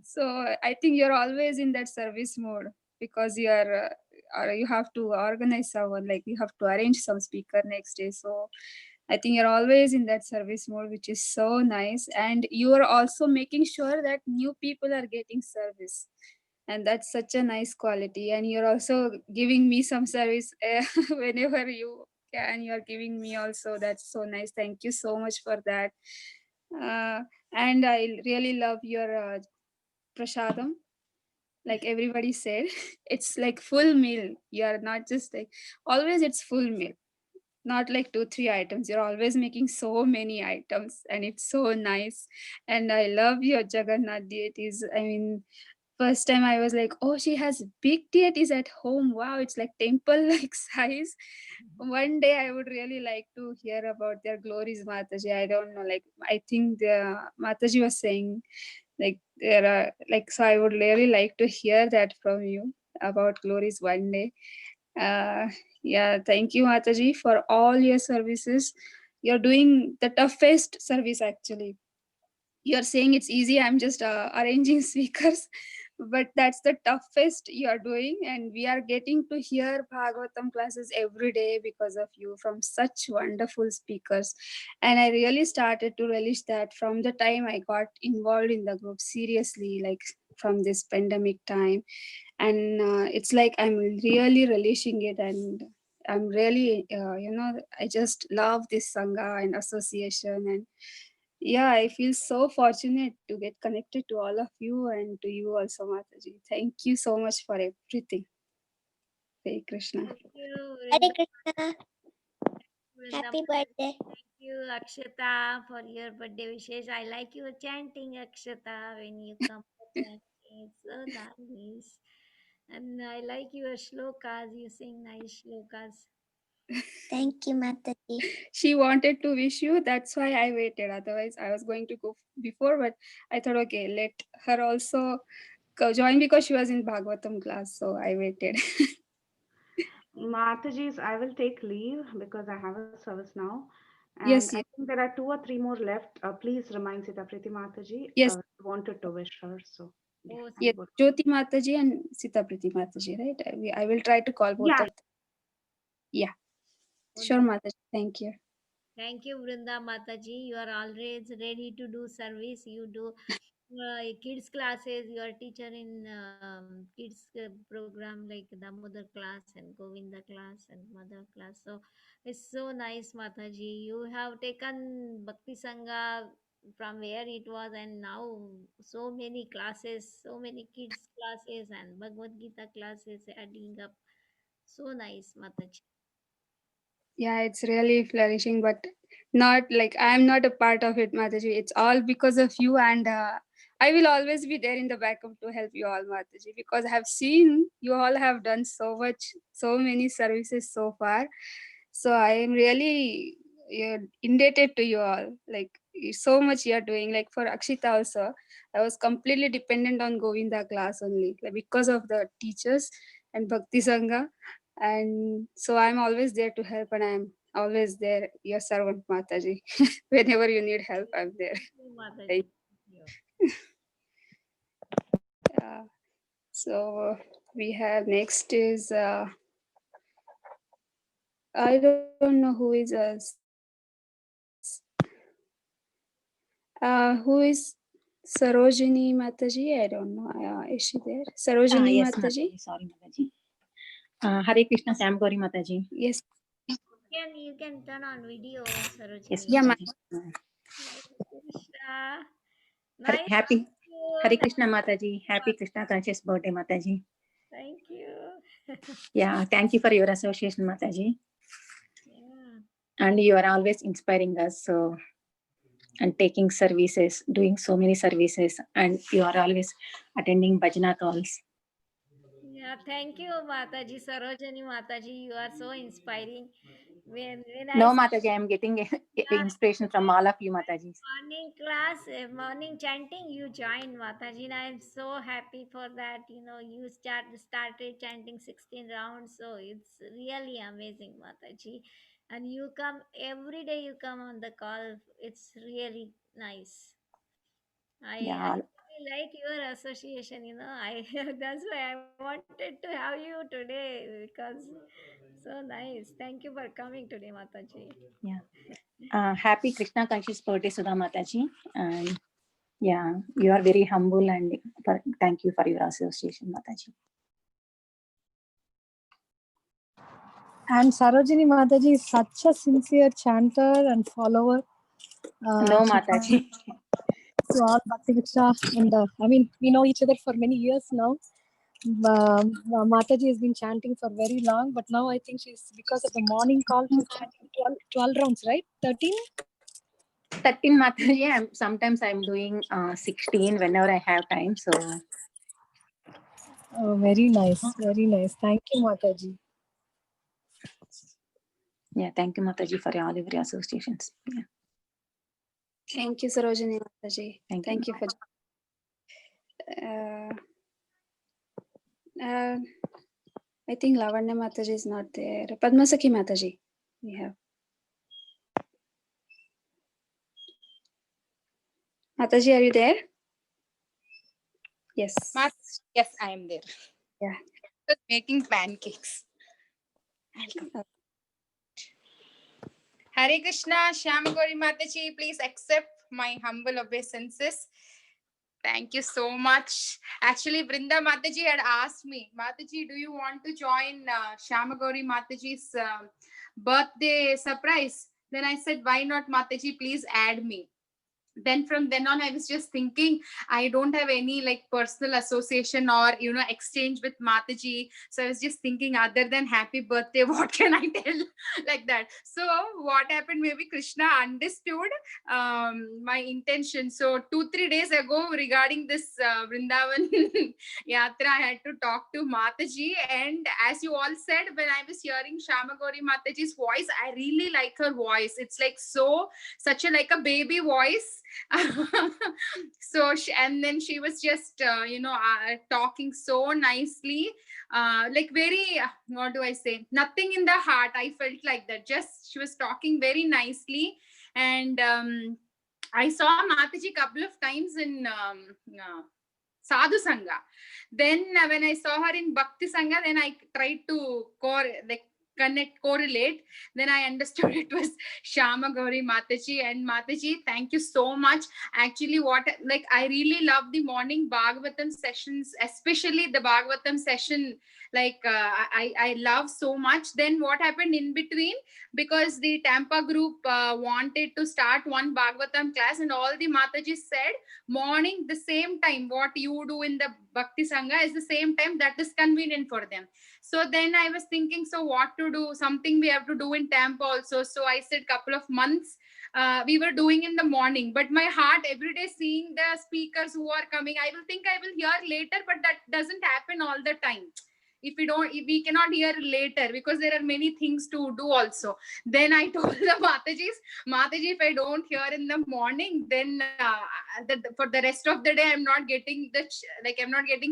So I think you're always in that service mode because you are, or you have to organize someone, like you have to arrange some speaker next day. So I think you're always in that service mode, which is so nice. And you are also making sure that new people are getting service. And that's such a nice quality. And you're also giving me some service whenever you can. You're giving me also. That's so nice. Thank you so much for that. And I really love your prasadam. Like everybody said, it's like full meal. You're not just like, always it's full meal. Not like 2-3 items. You're always making so many items, and it's so nice. And I love your Jagannath deities. I mean, first time I was like, oh, she has big deities at home. Wow, it's like temple like size. One day I would really like to hear about their glories, Mataji. I don't know, like I think the Mataji was saying like there are like, so I would really like to hear that from you about glories one day. Yeah, thank you, Mataji, for all your services. You're doing the toughest service actually. You're saying it's easy, I'm just arranging speakers, but that's the toughest you are doing. And we are getting to hear Bhagavatam classes every day because of you from such wonderful speakers. And I really started to relish that from the time I got involved in the group seriously, like from this pandemic time. And it's like I'm really relishing it, and I'm really I just love this Sangha and association. And yeah, I feel so fortunate to get connected to all of you, and to you also, Mataji. Thank you so much for everything. Hare Krishna. Thank you, Hare Krishna. Vrinda. Happy birthday. Thank you, Akshata, for your birthday wishes. I like your chanting, Akshata, when you come for chanting. It's so nice. And I like your shlokas. You sing nice shlokas. Thank you, Mataji. She wanted to wish you, that's why I waited. Otherwise, I was going to go before, but I thought, okay, let her also join because she was in Bhagavatam class. So I waited. Mataji's, I will take leave because I have a service now. And Yes, I yes. think there are 2 or 3 more left. Please remind Sita Priti Mataji. Yes. Wanted to wish her. So, yeah. Oh, Yes, Jyoti Mataji and Sita Priti Mataji, right? I will try to call both Yeah. of them. Yeah, sure, Mataji. Thank you. Thank you, Vrinda Mataji. You are always ready to do service. You do kids classes. You are teacher in kids program like Damodar class and Govinda class and mother class. So it's so nice, Mataji. You have taken Bhakti Sangha from where it was, and now so many classes, so many kids classes and Bhagavad Gita classes adding up. So nice, Mataji. Yeah, it's really flourishing, but not like I'm not a part of it, Mataji. It's all because of you, and I will always be there in the backup to help you all, Mataji, because I have seen you all have done so much, so many services so far. So I am really indebted to you all. Like so much you are doing. Like for Akshita also, I was completely dependent on Govinda class only, like because of the teachers and Bhakti Sangha. And so I'm always there to help, and I'm always there, your servant, Mataji. Whenever you need help, I'm there. Mataji. Yeah. So we have next is I don't know who is who is Sarojini Mataji. I don't know. Is she there? Sarojini Yes, Mataji. Sorry, Mataji. Hare Krishna, Sam Gauri Mataji. Yes. You can turn on video, Sarojini. Yes, Yeah, Mataji. Krishna. Hare, Nice. happy You. Hare Krishna, Mataji. Happy Krishna conscious birthday, Mataji. Thank you. Yeah, thank you for your association, Mataji. Yeah. And you are always inspiring us. So, and taking services, doing so many services, and you are always attending bhajana calls. Yeah, thank you, Mataji, Sarojini Mataji. You are so inspiring. When No, I Mataji, I am getting inspiration from all of you, Mataji. morning class, morning chanting, you join, Mataji, and I am so happy for that. You know, you started chanting 16 rounds, so it's really amazing, Mataji. And you come every day. You come on the call. It's really nice. I Yeah, really like your association. You know, I that's why I wanted to have you today because so nice. Thank you for coming today, Mataji. yeah. Happy Krishna conscious birthday, Sudha Mataji. And yeah, you are very humble, and thank you for your association, Mataji. And Sarojini Mataji is such a sincere chanter and follower. No, Mataji. To all Bhakti Viksha, and I mean, we know each other for many years now. Mataji has been chanting for very long, but now I think she's, because of the morning call, she's chanting 12 rounds, right? 13? 13, Mataji. Sometimes I'm doing 16 whenever I have time. So, Oh, very nice. Very nice. Thank you, Mataji. yeah, thank you, Mataji, for all of your associations. Yeah. Thank you, Sarojini Mataji. Thank you. For. I think Lavanya Mataji is not there. Padmasakhi Mataji, we have. Mataji, are you there? Yes. Yes, I am there. Yeah. Just making pancakes. Hare Krishna, Shyamagauri Mataji, please accept my humble obeisances. Thank you so much. Actually, Vrinda Mataji had asked me, Mataji, do you want to join Shyamagauri Mataji's birthday surprise? Then I said, why not, Mataji, please add me. Then from then on, I was just thinking, I don't have any like personal association or, exchange with Mataji. So I was just thinking, other than happy birthday, what can I tell like that? So what happened, maybe Krishna understood my intention. So 2-3 days ago, regarding this Vrindavan Yatra, I had to talk to Mataji. And as you all said, when I was hearing Shyamagauri Mataji's voice, I really like her voice. It's like such a like a baby voice. So and then she was just talking so nicely, like very what do I say, nothing in the heart. I felt like that, just she was talking very nicely. And I saw Mataji couple of times in Sadhu Sangha. Then when I saw her in Bhakti Sangha, then I tried to correlate, then I understood it was Shama Gauri Mataji. And Mataji, thank you so much. Actually, I really love the morning Bhagavatam sessions, especially the Bhagavatam session. I love so much. Then what happened in between? Because the Tampa group wanted to start one Bhagavatam class, and all the Matajis said, morning, the same time, what you do in the Bhakti Sangha is the same time that is convenient for them. So then I was thinking, so what to do? Something we have to do in Tampa also. So I said couple of months we were doing in the morning, but my heart every day seeing the speakers who are coming, I will think I will hear later, but that doesn't happen all the time. If we cannot hear later because there are many things to do also. Then I told the Mataji, if I don't hear in the morning, then for the rest of the day, I'm not getting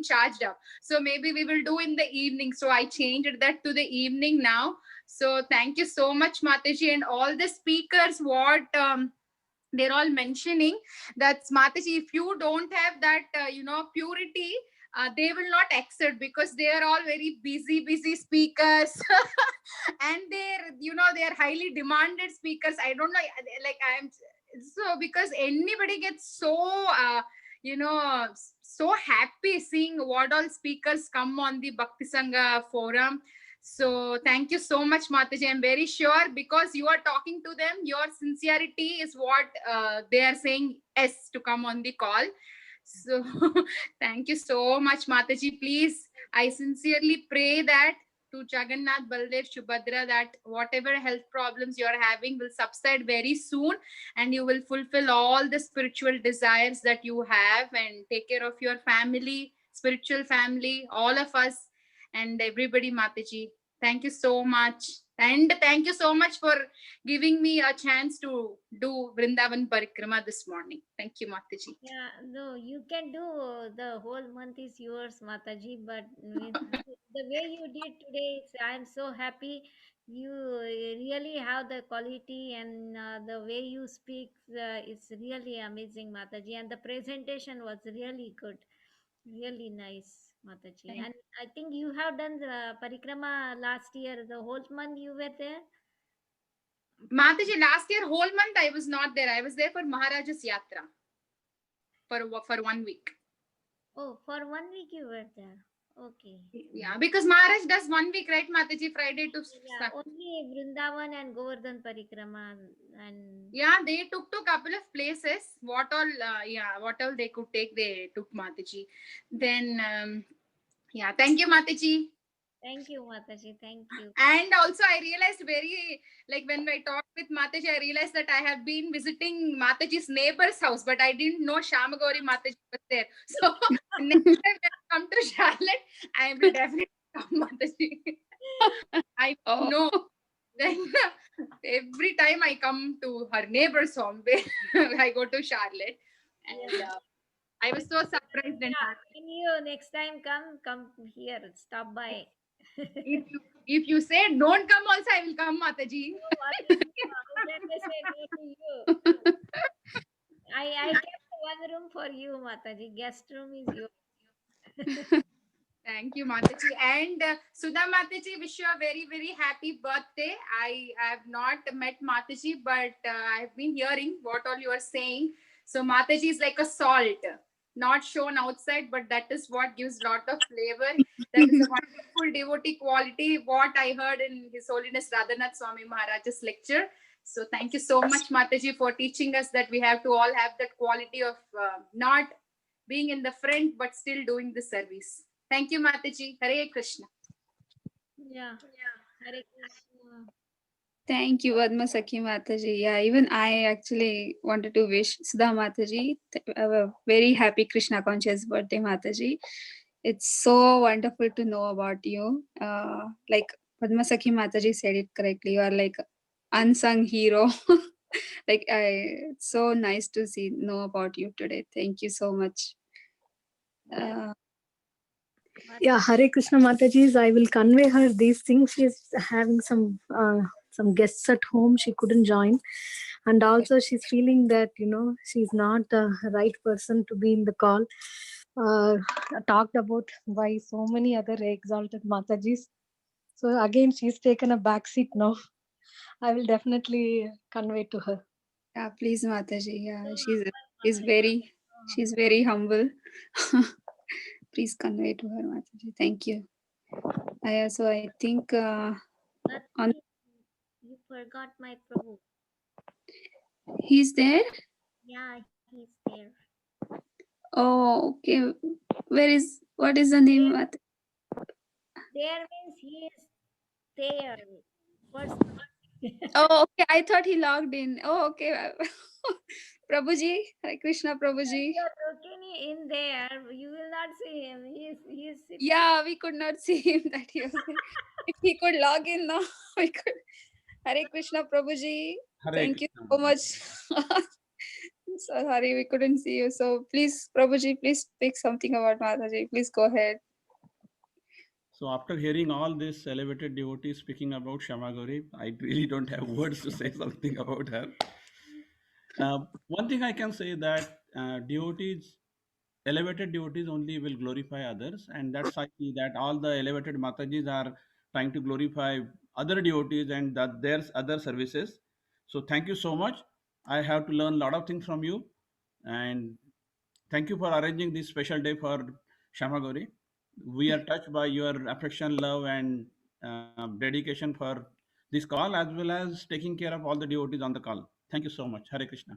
charged up. So maybe we will do in the evening. So I changed that to the evening now. So thank you so much, Mataji, and all the speakers, they're all mentioning that Mataji, if you don't have that, purity, they will not accept because they are all very busy speakers and they're highly demanded speakers. I don't know, because anybody gets so, so happy seeing what all speakers come on the Bhakti Sangha forum. So thank you so much, Mataji. I'm very sure because you are talking to them, your sincerity is what they are saying yes to come on the call. So thank you so much, Mataji. Please, I sincerely pray that to Jagannath, Baldev, Subhadra, that whatever health problems you're having will subside very soon and you will fulfill all the spiritual desires that you have and take care of your family, spiritual family, all of us and everybody, Mataji. Thank you so much. And thank you so much for giving me a chance to do Vrindavan Parikrama this morning. Thank you, Mataji. Yeah, no, you can do the whole month is yours, Mataji. But the way you did today, I'm so happy. You really have the quality and the way you speak. It's really amazing, Mataji. And the presentation was really good, really nice, Mataji. And I think you have done the parikrama last year. The whole month you were there. Mataji, last year whole month I was not there. I was there for Maharaja's Yatra for 1 week. Oh, for 1 week you were there. Okay. Yeah, because Maharaj does 1 week, right, Mataji? Friday to Yeah, only Vrindavan and Govardhan Parikrama and yeah, they took to a couple of places. What all they could take, they took, Mataji. Then yeah, thank you, Mataji. thank you, Mataji. Thank you. And also I realized when I talked with Mataji, I realized that I have been visiting Mataji's neighbor's house, but I didn't know Shama Gauri Mataji was there. So next time when I come to Charlotte, I will definitely come, Mataji. I know. Then every time I come to her neighbor's home, I go to Charlotte. And I was so surprised and happy. When you next time come here, stop by. If you say don't come also, I will come, Mataji. How can I say no to you? I kept one room for you, Mataji. Guest room is yours. Thank you, Mataji. And Sudha Mataji, wish you a very, very happy birthday. I have not met Mataji, but I've been hearing what all you are saying. So Mataji is like a salt, not shown outside, but that is what gives lot of flavor. That is a wonderful devotee quality, what I heard in His Holiness Radhanath Swami Maharaj's lecture. So thank you so much, Mataji, for teaching us that we have to all have that quality of not being in the front, but still doing the service. Thank you, Mataji. Hare Krishna. Yeah. Hare Krishna. Thank you, Padma Sakhi Mataji. Yeah, even I actually wanted to wish Sudha Mataji a very happy Krishna conscious birthday, Mataji. It's so wonderful to know about you. Like Padma Sakhi Mataji said it correctly. You are like unsung hero. It's so nice to know about you today. Thank you so much. Yeah, Hare Krishna Mataji, I will convey her these things. She's having some guests at home. She couldn't join. And also she's feeling that, she's not the right person to be in the call. Talked about by so many other exalted Matajis. So again, she's taken a back seat now. I will definitely convey to her. Yeah, please, Mataji. Yeah, she's very humble. Please convey to her, Mataji. Thank you. I think on But you forgot my Prabhu. he's there. Yeah, he's there. Oh, okay. What is the name? There means he is there. What's Oh, okay. I thought he logged in. Oh, okay. Prabhuji, Hare Krishna, Prabhuji. You're looking in there, you will not see him. He is sitting. Yeah, we could not see him that he was there. If he could log in now, we could. Hare Krishna, Prabhuji. Hare Thank you Krishna. so much. So sorry, we couldn't see you. So please, Prabhuji, please speak something about Mataji. Please go ahead. So after hearing all this elevated devotees speaking about Shamagori, I really don't have words to say something about her. One thing I can say that devotees, elevated devotees only will glorify others, and that's I see that all the elevated Matajis are trying to glorify other devotees and that there's other services. So thank you so much. I have to learn a lot of things from you, and thank you for arranging this special day for Shamagori. We are touched by your affection, love, and dedication for this call, as well as taking care of all the devotees on the call. Thank you so much. Hare Krishna.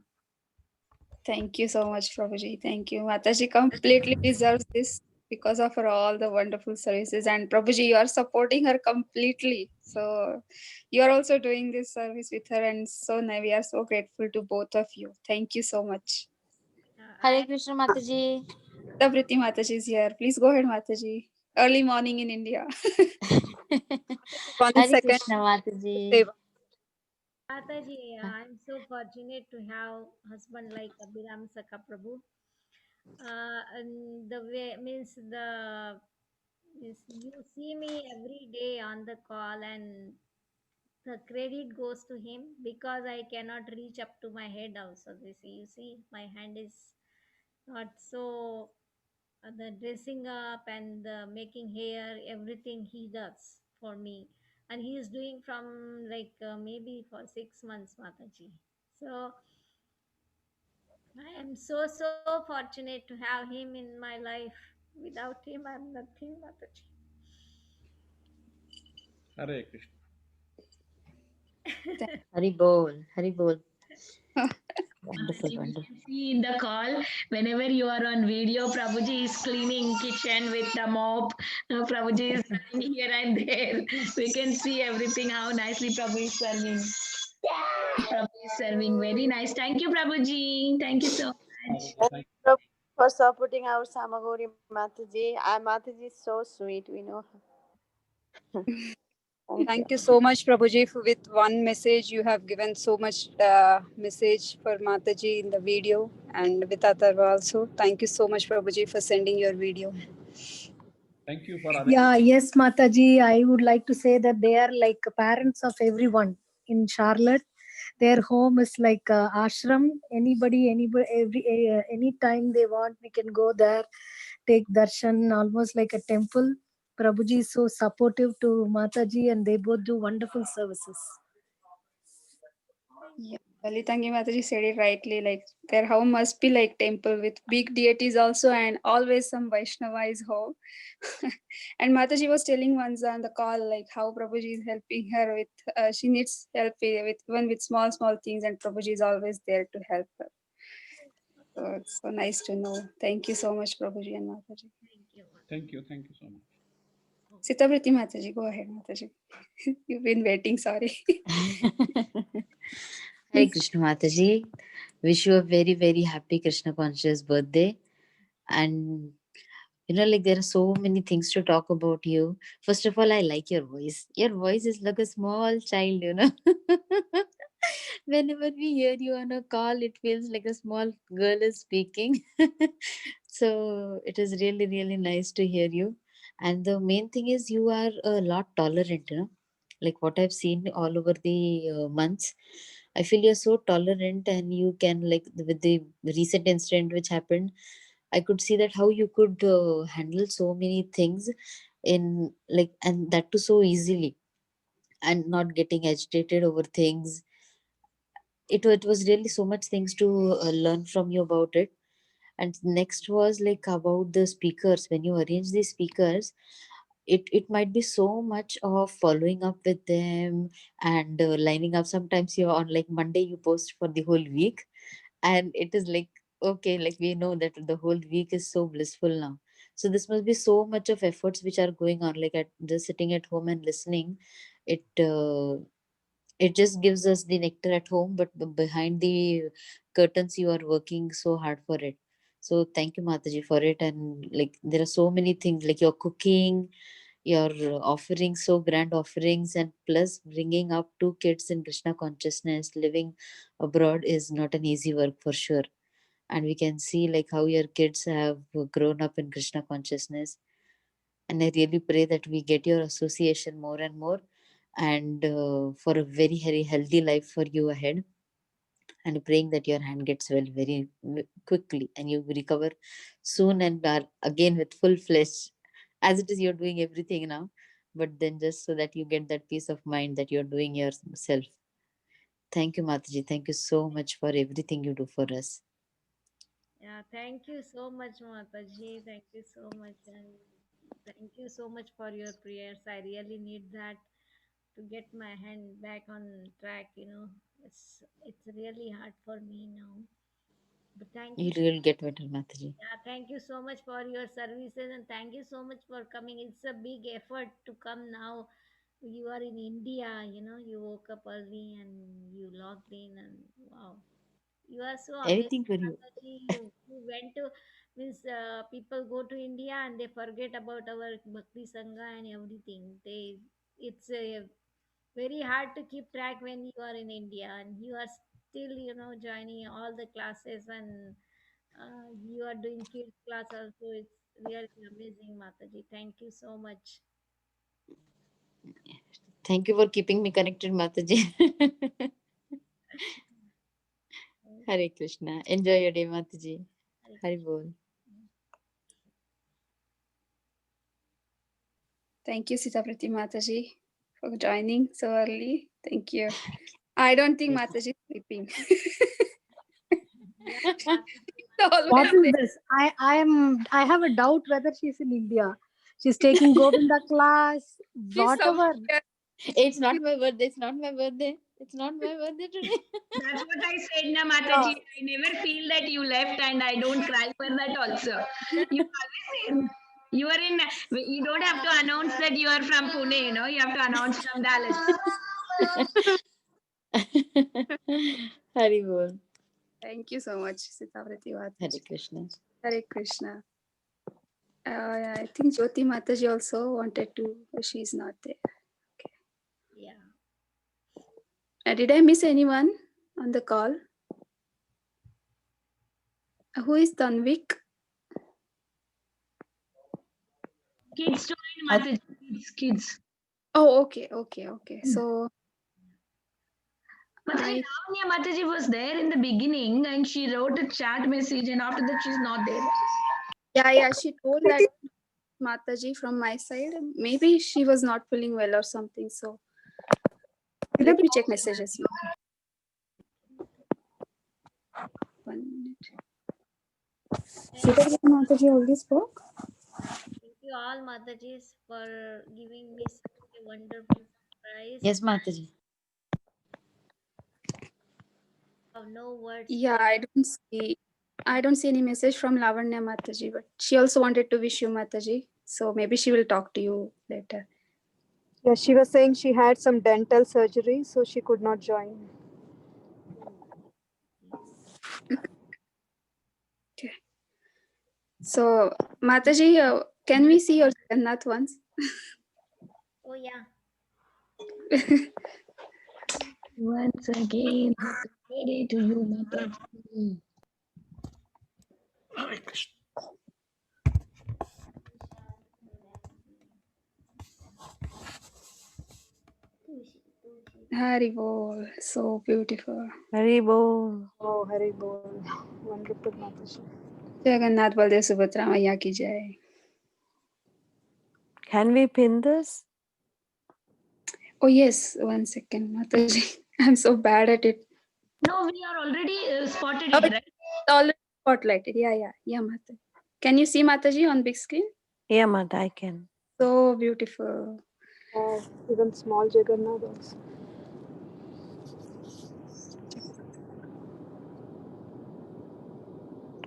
Thank you so much, Prabhuji. Thank you. Mataji completely deserves this because of her all the wonderful services. And Prabhuji, you are supporting her completely. So you are also doing this service with her. And so now we are so grateful to both of you. Thank you so much. Hare Krishna Mataji. Tavriti Mataji is here. Please go ahead, Mataji. Early morning in India. 1 Hare second. Krishna Mataji. Seva. Mataji, I'm so fortunate to have husband like Abhiram Saka Prabhu. And the way means you see me every day on the call, and the credit goes to him because I cannot reach up to my head also. You see, my hand is not so. The dressing up and the making hair, everything he does for me, and he is doing from like maybe for 6 months, Mataji. So I am so fortunate to have him in my life. Without him, I'm nothing, Mataji. Hare Krishna. Hari Bol. Hari Bol. Wonderful, Wonderful, we wonderful. can see in the call, whenever you are on video, Prabhuji is cleaning kitchen with the mop. Prabhuji is running here and there. We can see everything, how nicely Prabhu is serving. Prabhu is serving. Very nice. Thank you, Prabhuji. Thank you so much. Thank you for supporting our Samagori Mataji. Mataji is so sweet, we know her. Thank you so much, Prabhuji. With one message, you have given so much message for Mataji in the video and with Atharva also. Thank you so much, Prabhuji, for sending your video. Thank you for Yeah, yes, Mataji. I would like to say that they are like parents of everyone in Charlotte. Their home is like ashram. Anybody, any time they want, we can go there, take darshan, almost like a temple. Prabhuji is so supportive to Mataji, and they both do wonderful services. Yeah, Lalitangi Mataji said it rightly. Like their home must be like temple with big deities also, and always some Vaishnava is home. And Mataji was telling once on the call like how Prabhuji is helping her with. She needs help with even with small things, and Prabhuji is always there to help her. So it's so nice to know. Thank you so much, Prabhuji and Mataji. Thank you so much. Sitavriti Mataji, go ahead, Mataji. You've been waiting, sorry. Hare Krishna Mataji. Wish you a very, very happy Krishna conscious birthday. And like there are so many things to talk about you. First of all, I like your voice. Your voice is like a small child, Whenever we hear you on a call, it feels like a small girl is speaking. So it is really, really nice to hear you. And the main thing is you are a lot tolerant, like what I've seen all over the months. I feel you're so tolerant, and you can, like with the recent incident which happened, I could see that how you could handle so many things, in like, and that too so easily, and not getting agitated over things. It was really so much things to learn from you about it. And next was like about the speakers. When you arrange the speakers, it might be so much of following up with them and lining up. Sometimes you're on like Monday, you post for the whole week, and it is like, okay, like we know that the whole week is so blissful now. So this must be so much of efforts which are going on, like at just sitting at home and listening. It uh, it just gives us the nectar at home, but behind the curtains you are working so hard for it. So thank you, Mataji, for it. And like there are so many things, like your cooking, your offering so grand offerings, and plus bringing up two kids in Krishna consciousness. Living abroad is not an easy work for sure, and we can see like how your kids have grown up in Krishna consciousness. And I really pray that we get your association more and more, and for a very very healthy life for you ahead. And praying that your hand gets well very quickly, and you recover soon and are again with full flesh, as it is you're doing everything now, but then just so that you get that peace of mind that you're doing yourself. Thank you, Mataji. Thank you so much for everything you do for us. Yeah, thank you so much, Mataji. Thank you so much, and thank you so much for your prayers. I really need that to get my hand back on track. It's really hard for me now. But thank you. You'll get better, Mataji. Yeah, thank you so much for your services, and thank you so much for coming. It's a big effort to come now. You are in India, you woke up early and you logged in, and wow, you are so Everything amazing, for you. Mataji. You went to, means people go to India and they forget about our Bhakti Sangha and everything. It's very hard to keep track when you are in India, and you are still, joining all the classes, and you are doing kids class also. It's really amazing, Mataji. Thank you so much. Thank you for keeping me connected, Mataji. Hare Krishna. Enjoy your day, Mataji. Hari Bol. Thank you, Sitaprati Mataji, for joining so early. Thank you. I don't think Mataji is sleeping. What is this? I have a doubt whether she's in India. She's taking Govinda class, whatever. It's not my birthday. It's not my birthday. It's not my birthday today. That's what I said, na Mataji. I never feel that you left, and I don't cry for that also. You always you are in. You don't have to announce that you are from Pune. You have to announce from Dallas. Hari Bol. Thank you so much, Sitaprati Mataji. Hare Krishna. Hare Krishna. I think Jyoti Mataji also wanted to, but she's not there. Yeah. Did I miss anyone on the call? Who is Tanvik? Kids join, Mataji. Kids. Oh, okay. So Mataji, Lavanya Mataji was there in the beginning, and she wrote a chat message, and after that she's not there. yeah, she told that Mataji from my side. Maybe she was not feeling well or something. So let me check messages. 1 minute. Sitaprati Mataji already spoke. Thank you all, Matajis, for giving me such a wonderful surprise. Yes, Mataji. I have no words. Yeah, I don't see any message from Lavanya Mataji, but she also wanted to wish you Mataji. So maybe she will talk to you later. Yeah, she was saying she had some dental surgery, so she could not join. Okay. So Mataji, can we see your Jagannath once? Oh yeah. Once again, ready to you, Mataji. Hare Krishna. Hari Bol, so beautiful. Hari Bol. Oh, Hari Bol. Wonderful Mataji. Jagannath Baldev Subhadra Maiya ki jai. Can we pin this? Oh yes, 1 second, Mataji. I'm so bad at it. No, we are already spotted Oh, it, right? it's already spotlighted. Yeah, Mataji. Can you see Mataji on big screen? Yeah, Mata, I can. So beautiful. Even small Jagannath also.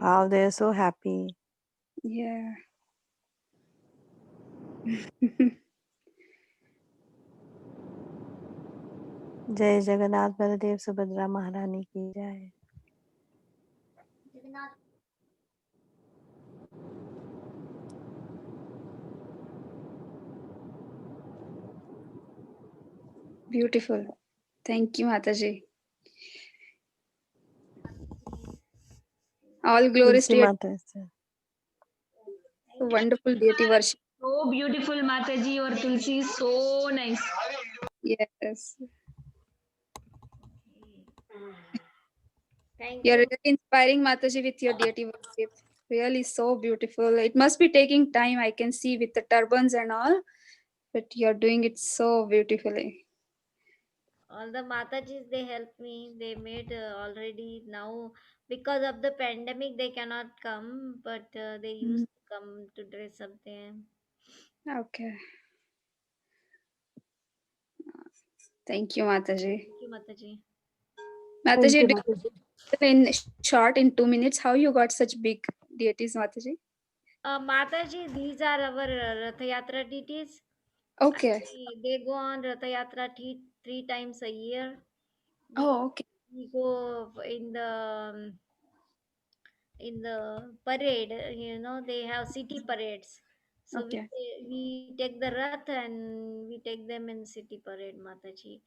Wow, they're so happy. Yeah. जय जगन्नाथ बलदेव सुभद्रा महारानी की जय. Beautiful. Thank you, Mataji. All glories Tulsi to your माता से. wonderful deity worship. So beautiful, Mataji. Your Tulsi is so nice. Yes. Thank You're you. really inspiring, Mataji, with your deity worship. Really so beautiful. It must be taking time, I can see, with the turbans and all, but you're doing it so beautifully. All the Matajis, they helped me. They made already now, because of the pandemic, they cannot come, but they used to come to dress up there. Okay. Thank you, Mataji. Thank you, Mataji. Mataji, you, do you in short, in 2 minutes, how you got such big deities, Mataji? Mataji, these are our Ratha Yatra deities. Okay. Actually, they go on Ratha Yatra three times a year. Oh, okay. We go in the parade. They have city parades. So Okay. we take the Rath and we take them in city parade, Mataji.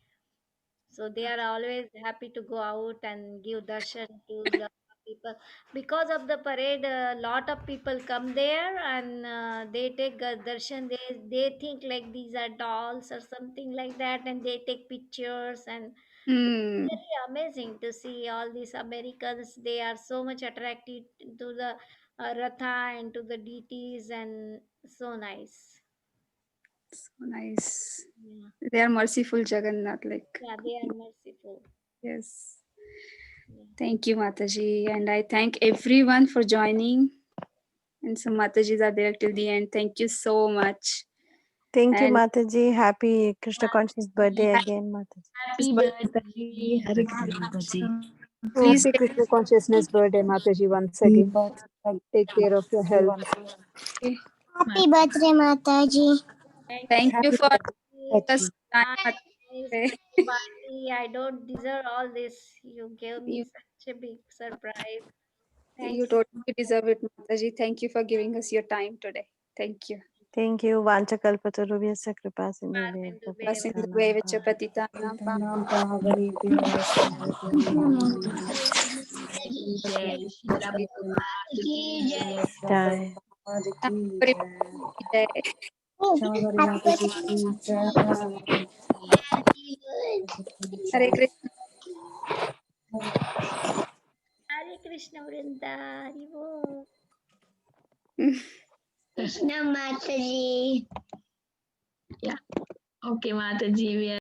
So they are always happy to go out and give darshan to the people. Because of the parade, a lot of people come there and they take darshan. They think like these are dolls or something like that, and they take pictures, and Hmm. very amazing to see all these Americans. They are so much attracted to the Ratha and to the deities, and so nice. So nice. Yeah. They are merciful, Jagannath. Yeah, they are merciful. Yes. Thank you, Mataji. And I thank everyone for joining. And some Matajis are there till the end. Thank you so much. Thank you, And Mataji. Happy Krishna conscious birthday again, Mataji. Happy birthday. Hare Krishna Mataji. please Happy Krishna Consciousness Birthday, Mataji, once Happy again. birthday. Take care of your health. Happy birthday, Mataji. thank you Happy for birthday. us time. Nice party. I don't deserve all this. You gave me You, such a big surprise. you Thank you. totally deserve it, Mataji. Thank you for giving us your time today. Thank you. Thank you. Vanchakalpatarubhyasya kripa sindhubhyasya Prasindu patitanam Vevacha Patitanam Nam Pavanebhyo Jai Shri Prabhupada ki jai. Jai. Shamagari Mataji ki jai. Hare Krishna. Hare Krishna Vrinda. Hari Bol. Krishna Mataji. Yeah. Okay, Mataji. We are